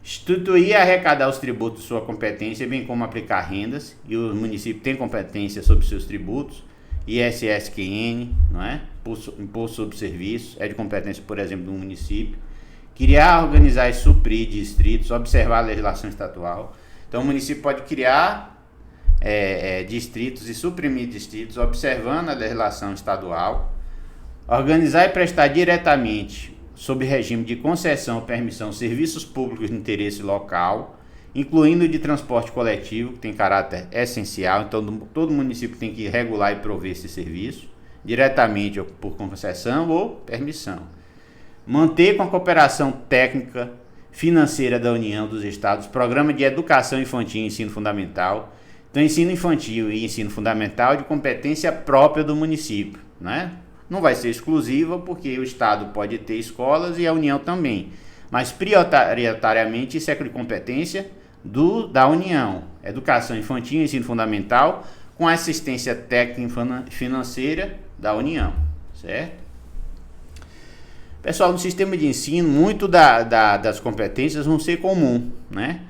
Instituir e arrecadar os tributos de sua competência, bem como aplicar rendas, e o município tem competência sobre seus tributos, ISS-QN, não é? Imposto sobre serviços, é de competência, por exemplo, do município. Criar, organizar e suprir distritos, observar a legislação estadual. Então o município pode criar distritos e suprimir distritos, observando a legislação estadual. Organizar e prestar diretamente, sob regime de concessão ou permissão, serviços públicos de interesse local, incluindo de transporte coletivo, que tem caráter essencial. Então todo município tem que regular e prover esse serviço, diretamente ou por concessão ou permissão. Manter com a cooperação técnica financeira da União dos Estados programa de educação infantil e ensino fundamental. Então ensino infantil e ensino fundamental é de competência própria do município, né? Não vai ser exclusiva, porque o Estado pode ter escolas e a União também. Mas prioritariamente isso é de competência da União. Educação infantil e ensino fundamental com assistência técnica e financeira da União, certo? Pessoal, no sistema de ensino, muito das competências vão ser comum, né?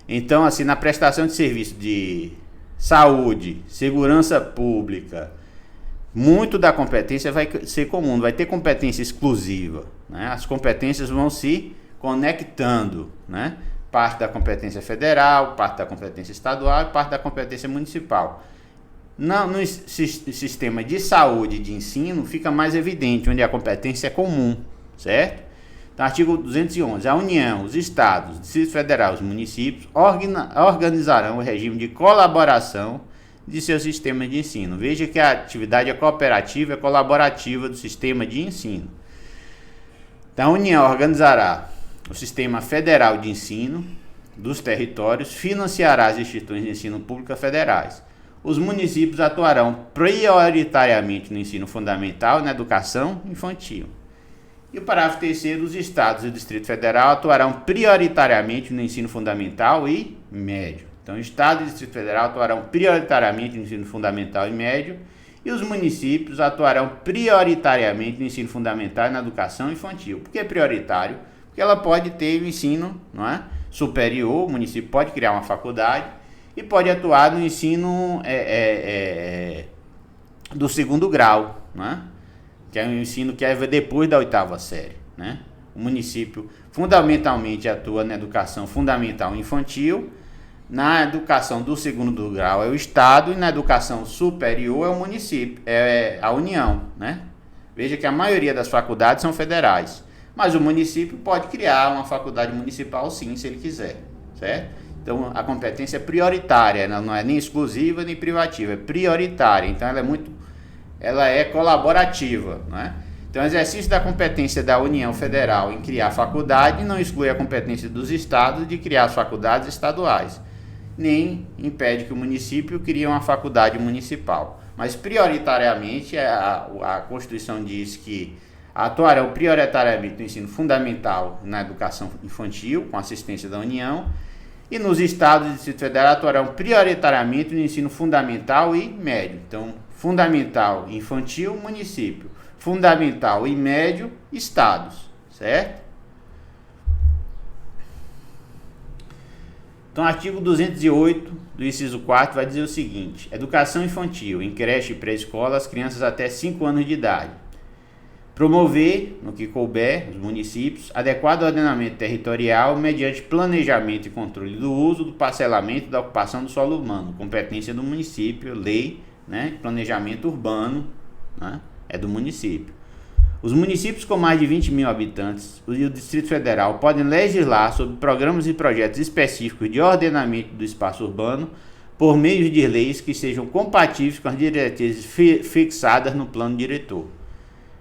Então, assim, na prestação de serviço de saúde, segurança pública, muito da competência vai ser comum, não vai ter competência exclusiva, né? As competências vão se conectando, né? Parte da competência federal, parte da competência estadual e parte da competência municipal. No sistema de saúde e de ensino fica mais evidente, onde a competência é comum, certo? Então, artigo 211. A União, os Estados, o Distrito Federal e os municípios organizarão o regime de colaboração de seu sistema de ensino. Veja que a atividade é cooperativa e colaborativa do sistema de ensino. Então, a União organizará o sistema federal de ensino dos territórios, financiará as instituições de ensino público federais. Os municípios atuarão prioritariamente no ensino fundamental e na educação infantil. E o parágrafo 3º, os estados e o Distrito Federal atuarão prioritariamente no ensino fundamental e médio. Então, o estado e o Distrito Federal atuarão prioritariamente no ensino fundamental e médio, e os municípios atuarão prioritariamente no ensino fundamental e na educação infantil. Por que prioritário? Porque ela pode ter o ensino, não é, superior, o município pode criar uma faculdade e pode atuar no ensino do segundo grau, não é? Que é um ensino que é depois da 8ª série, né? O município fundamentalmente atua na educação fundamental infantil, na educação do segundo grau é o estado e na educação superior é o município, é a União, né? Veja que a maioria das faculdades são federais, mas o município pode criar uma faculdade municipal sim, se ele quiser, certo? Então a competência é prioritária, ela não é nem exclusiva nem privativa, é prioritária, então ela é colaborativa, não é? Então, o exercício da competência da União Federal em criar faculdade não exclui a competência dos estados de criar as faculdades estaduais, nem impede que o município crie uma faculdade municipal. Mas, prioritariamente, a Constituição diz que atuarão prioritariamente no ensino fundamental na educação infantil, com assistência da União, e nos estados e Distrito Federal atuarão prioritariamente no ensino fundamental e médio. Então, fundamental infantil, município. Fundamental e médio, estados. Certo? Então, artigo 208 do inciso 4 vai dizer o seguinte: educação infantil, em creche e pré-escola, as crianças até 5 anos de idade. Promover, no que couber, os municípios, adequado ordenamento territorial mediante planejamento e controle do uso, do parcelamento e da ocupação do solo urbano. Competência do município, lei, né? Planejamento urbano, né? É do município. Os municípios com mais de 20 mil habitantes e o Distrito Federal podem legislar sobre programas e projetos específicos de ordenamento do espaço urbano por meio de leis que sejam compatíveis com as diretrizes fixadas no plano diretor.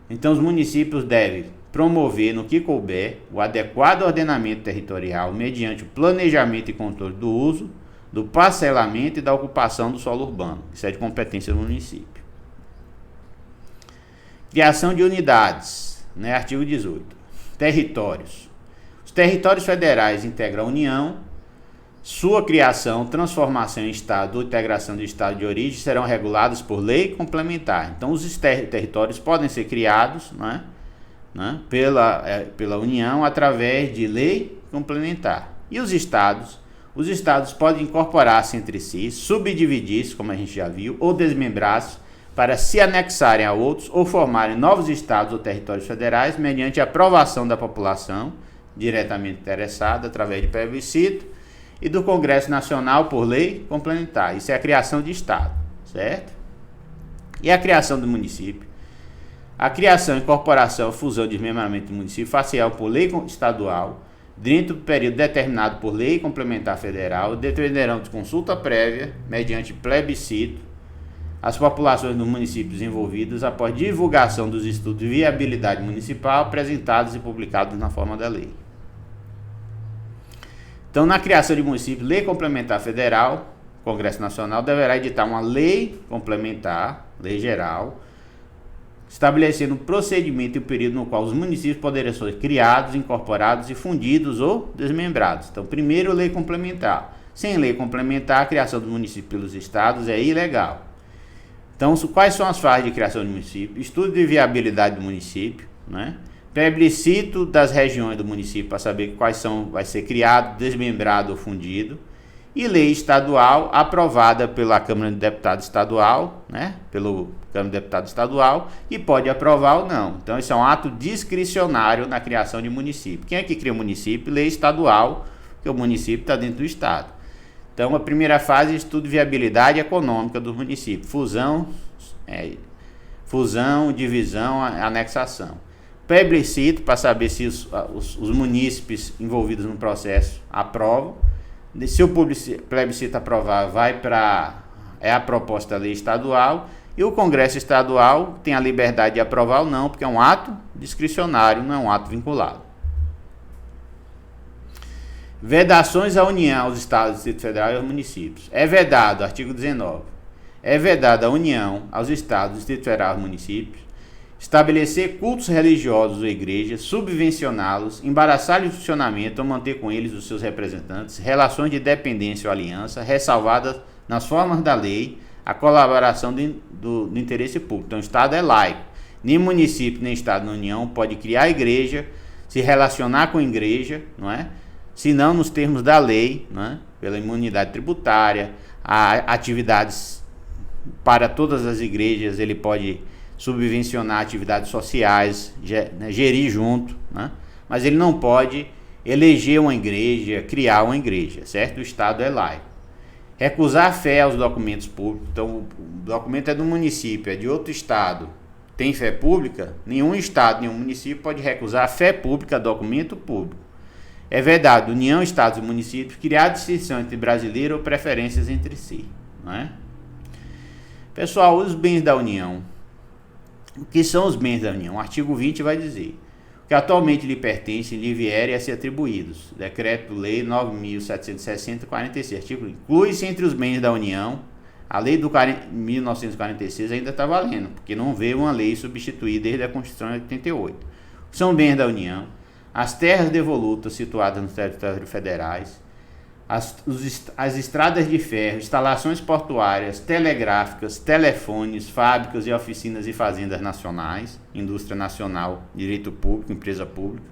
Então, os municípios devem promover, no que couber, o adequado ordenamento territorial mediante o planejamento e controle do uso, do parcelamento e da ocupação do solo urbano. Isso é de competência do município. Criação de unidades, né? Artigo 18. Territórios. Os territórios federais integram a União. Sua criação, transformação em Estado ou integração de Estado de origem serão regulados por lei complementar. Então, os territórios podem ser criados, né, pela União através de lei complementar. E os estados? Os estados podem incorporar-se entre si, subdividir-se, como a gente já viu, ou desmembrar-se para se anexarem a outros ou formarem novos estados ou territórios federais mediante a aprovação da população diretamente interessada através de plebiscito e do Congresso Nacional por lei complementar. Isso é a criação de Estado, certo? E a criação do município? A criação, incorporação, fusão, desmembramento do município facial por lei estadual, dentro do período determinado por lei complementar federal, dependerão de consulta prévia, mediante plebiscito, as populações dos municípios envolvidos após divulgação dos estudos de viabilidade municipal apresentados e publicados na forma da lei. Então, na criação de municípios, lei complementar federal, o Congresso Nacional deverá editar uma lei complementar, lei geral, estabelecendo o procedimento e o período no qual os municípios poderão ser criados, incorporados e fundidos ou desmembrados. Então, primeiro, lei complementar. Sem lei complementar, a criação dos municípios pelos estados é ilegal. Então, quais são as fases de criação do município? Estudo de viabilidade do município, né? Plebiscito das regiões do município para saber quais são, vai ser criado, desmembrado ou fundido. E lei estadual aprovada pela Câmara de Deputados Estadual, né? Pelo Câmara de Deputados Estadual, e pode aprovar ou não. Então, isso é um ato discricionário na criação de município. Quem é que cria o município? Lei estadual, porque o município está dentro do estado. Então, a primeira fase é estudo de viabilidade econômica do município. Fusão, divisão, anexação. Plebiscito para saber se os munícipes envolvidos no processo aprovam. Se o plebiscito aprovar, vai para a proposta da lei estadual, e o Congresso Estadual tem a liberdade de aprovar ou não, porque é um ato discricionário, não é um ato vinculado. Vedações à União, aos Estados, Distrito Federal e aos municípios. É vedado, artigo 19, é vedado à União, aos Estados, Distrito Federal e aos municípios, estabelecer cultos religiosos ou igrejas, subvencioná-los, embaraçar-lhes o funcionamento ou manter com eles os seus representantes, relações de dependência ou aliança, ressalvadas nas formas da lei, a colaboração do interesse público. Então, o Estado é laico. Nem município, nem Estado, nem União pode criar igreja, se relacionar com igreja, não é? Se não nos termos da lei, não é? Pela imunidade tributária, atividades para todas as igrejas, ele pode subvencionar atividades sociais, gerir junto, né? Mas ele não pode eleger uma igreja, criar uma igreja, certo? O Estado é laico. Recusar fé aos documentos públicos. Então, o documento é do município, é de outro estado, tem fé pública? Nenhum estado, nenhum município pode recusar fé pública a documento público. É vedado União, Estados e municípios criar distinção entre brasileiro ou preferências entre si, não é? Pessoal, os bens da União. O que são os bens da União? O artigo 20 vai dizer: o que atualmente lhe pertencem, lhe vierem a ser atribuídos. Decreto-Lei 9.760/46. Artigo inclui-se entre os bens da União. A lei do 1946 ainda está valendo, porque não veio uma lei substituir desde a Constituição de 88. São bens da União: as terras devolutas situadas nos territórios federais, as estradas de ferro, instalações portuárias, telegráficas, telefones, fábricas e oficinas e fazendas nacionais, indústria nacional, direito público, empresa pública,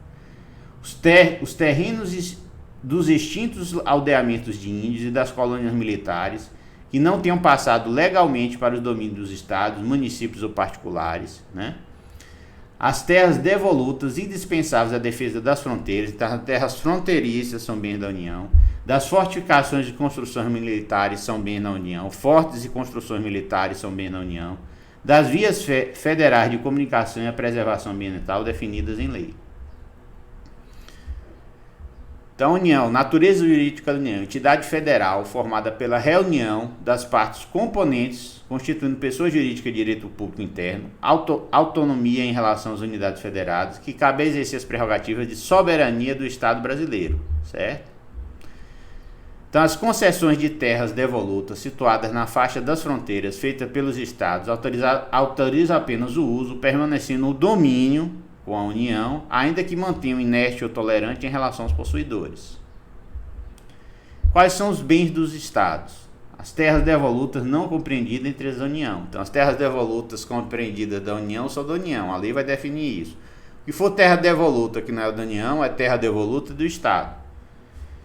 os terrenos dos extintos aldeamentos de índios e das colônias militares que não tenham passado legalmente para os domínios dos estados, municípios ou particulares, né? As terras devolutas indispensáveis à defesa das fronteiras, então as terras fronteiriças são bens da União. Das fortificações e construções militares são bens da União. Fortes e construções militares são bens da União. Das vias federais de comunicação e a preservação ambiental definidas em lei. Então, União, natureza jurídica da União, entidade federal formada pela reunião das partes componentes, constituindo pessoa jurídica de direito público interno, autonomia em relação às unidades federadas, que cabe exercer as prerrogativas de soberania do Estado brasileiro, certo? Então, as concessões de terras devolutas situadas na faixa das fronteiras feitas pelos estados autorizam apenas o uso, permanecendo o domínio com a União, ainda que mantenham inerte ou tolerante em relação aos possuidores. Quais são os bens dos estados? As terras devolutas não compreendidas entre as da União. Então, as terras devolutas compreendidas da União são da União. A lei vai definir isso. O que for terra devoluta que não é da União, é terra devoluta do Estado.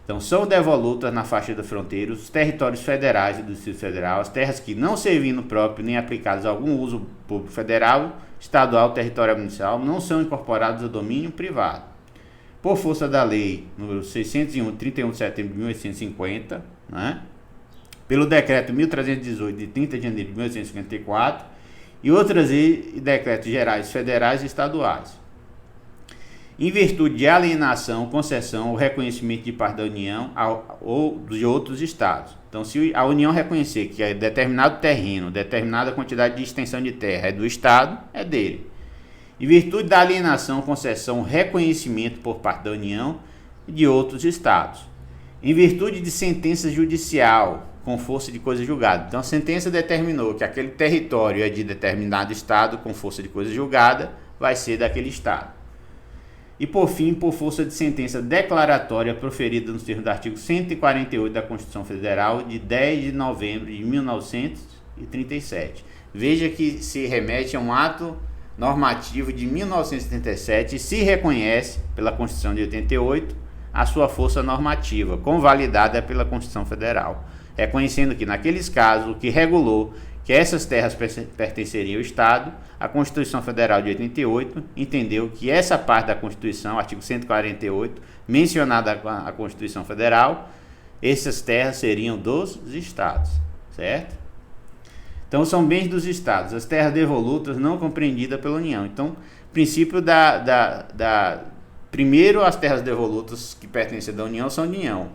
Então, são devolutas na faixa da fronteira os territórios federais e do Distrito Federal, as terras que não servindo próprio nem aplicadas a algum uso público federal, estadual, territorial municipal, não são incorporados ao domínio privado. Por força da Lei número 601, 31 de setembro de 1850, né? Pelo Decreto 1318, de 30 de janeiro de 1854, e outras leis e decretos gerais federais e estaduais. Em virtude de alienação, concessão ou reconhecimento de parte da União ou de outros estados. Então, se a União reconhecer que determinado terreno, determinada quantidade de extensão de terra é do Estado, é dele. Em virtude da alienação, concessão, reconhecimento por parte da União e de outros estados. Em virtude de sentença judicial, com força de coisa julgada. Então, a sentença determinou que aquele território é de determinado estado com força de coisa julgada, vai ser daquele estado. E, por fim, por força de sentença declaratória proferida nos termos do artigo 148 da Constituição Federal, de 10 de novembro de 1937, veja que se remete a um ato normativo de 1977 e se reconhece pela Constituição de 88 a sua força normativa, convalidada pela Constituição Federal, reconhecendo que naqueles casos o que regulou que essas terras pertenceriam ao Estado, a Constituição Federal de 88 entendeu que essa parte da Constituição, artigo 148, mencionada a Constituição Federal, essas terras seriam dos Estados, certo? Então são bens dos Estados, as terras devolutas não compreendidas pela União. Então, princípio primeiro as terras devolutas que pertencem da União são da União.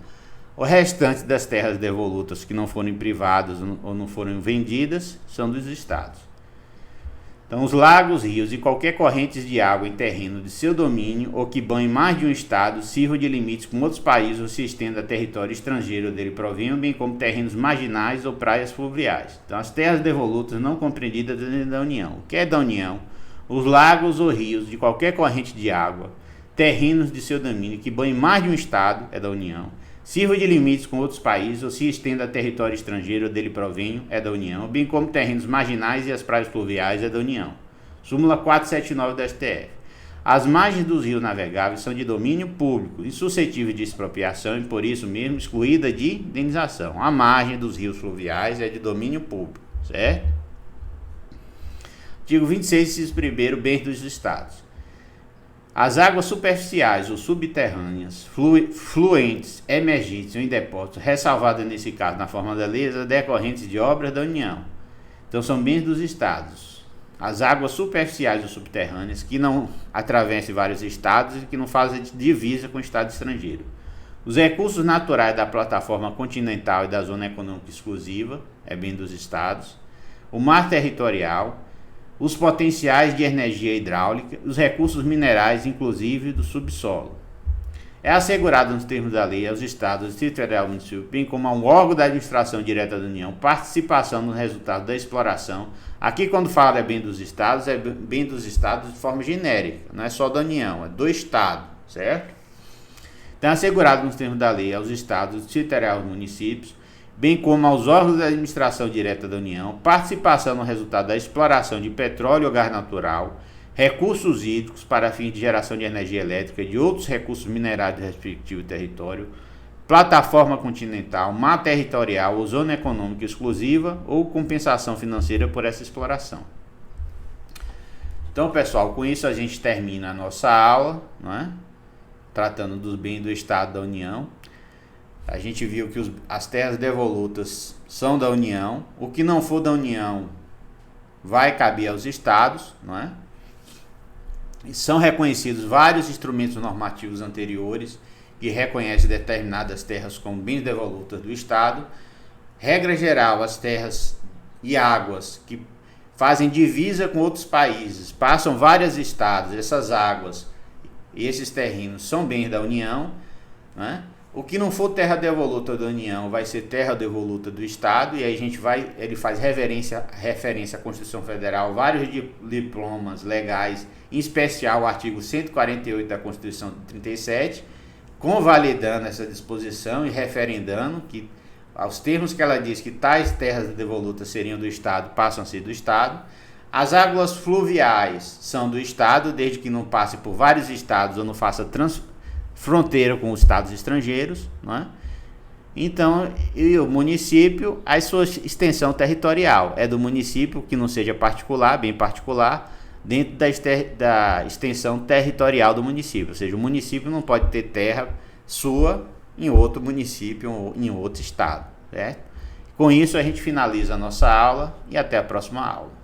O restante das terras devolutas que não forem privadas ou não forem vendidas são dos Estados. Então, os lagos, rios e qualquer correntes de água em terreno de seu domínio ou que banhem mais de um Estado sirvam de limites com outros países ou se estenda a território estrangeiro dele provenham, bem como terrenos marginais ou praias fluviais. Então, as terras devolutas não compreendidas dentro da União. O que é da União? Os lagos ou rios de qualquer corrente de água, terrenos de seu domínio que banhem mais de um Estado, é da União, sirva de limites com outros países ou se estenda a território estrangeiro ou dele provenham, é da União, bem como terrenos marginais e as praias fluviais, é da União. Súmula 479 do STF. As margens dos rios navegáveis são de domínio público, insuscetíveis de expropriação e por isso mesmo excluída de indenização. A margem dos rios fluviais é de domínio público, certo? Artigo 26, inciso 1º, bens dos Estados. As águas superficiais ou subterrâneas, fluentes, emergentes ou em depósitos, ressalvadas nesse caso na forma da lei, decorrentes de obras da União. Então são bens dos Estados. As águas superficiais ou subterrâneas que não atravessem vários estados e que não fazem divisa com o estado estrangeiro. Os recursos naturais da plataforma continental e da zona econômica exclusiva, é bem dos Estados. O mar territorial, os potenciais de energia hidráulica, os recursos minerais, inclusive do subsolo. É assegurado nos termos da lei aos Estados, Distrito Federal e Município, bem como a um órgão da administração direta da União, participação no resultado da exploração. Aqui, quando fala é bem dos Estados de forma genérica, não é só da União, é do Estado, certo? Então, é assegurado nos termos da lei aos Estados, Distrito Federal e Municípios, bem como aos órgãos da administração direta da União, participação no resultado da exploração de petróleo ou gás natural, recursos hídricos para fins de geração de energia elétrica e de outros recursos minerais do respectivo território, plataforma continental, mar territorial ou zona econômica exclusiva ou compensação financeira por essa exploração. Então, pessoal, com isso a gente termina a nossa aula, não é? Tratando dos bens do Estado da União. A gente viu que as terras devolutas são da União. O que não for da União vai caber aos Estados, não é? E são reconhecidos vários instrumentos normativos anteriores que reconhecem determinadas terras como bens devolutas do Estado. Regra geral, as terras e águas que fazem divisa com outros países, passam vários estados, essas águas e esses terrenos são bens da União, né? O que não for terra devoluta da União vai ser terra devoluta do Estado, e aí ele faz referência à Constituição Federal, vários diplomas legais, em especial o artigo 148 da Constituição de 37, convalidando essa disposição e referendando que, aos termos que ela diz que tais terras devolutas seriam do Estado, passam a ser do Estado. As águas fluviais são do Estado, desde que não passe por vários estados ou não faça fronteira com os estados estrangeiros, não é? Então, e o município, a sua extensão territorial é do município, que não seja particular, bem particular, dentro da extensão territorial do município. Ou seja, o município não pode ter terra sua em outro município ou em outro estado, certo? Com isso, a gente finaliza a nossa aula e até a próxima aula.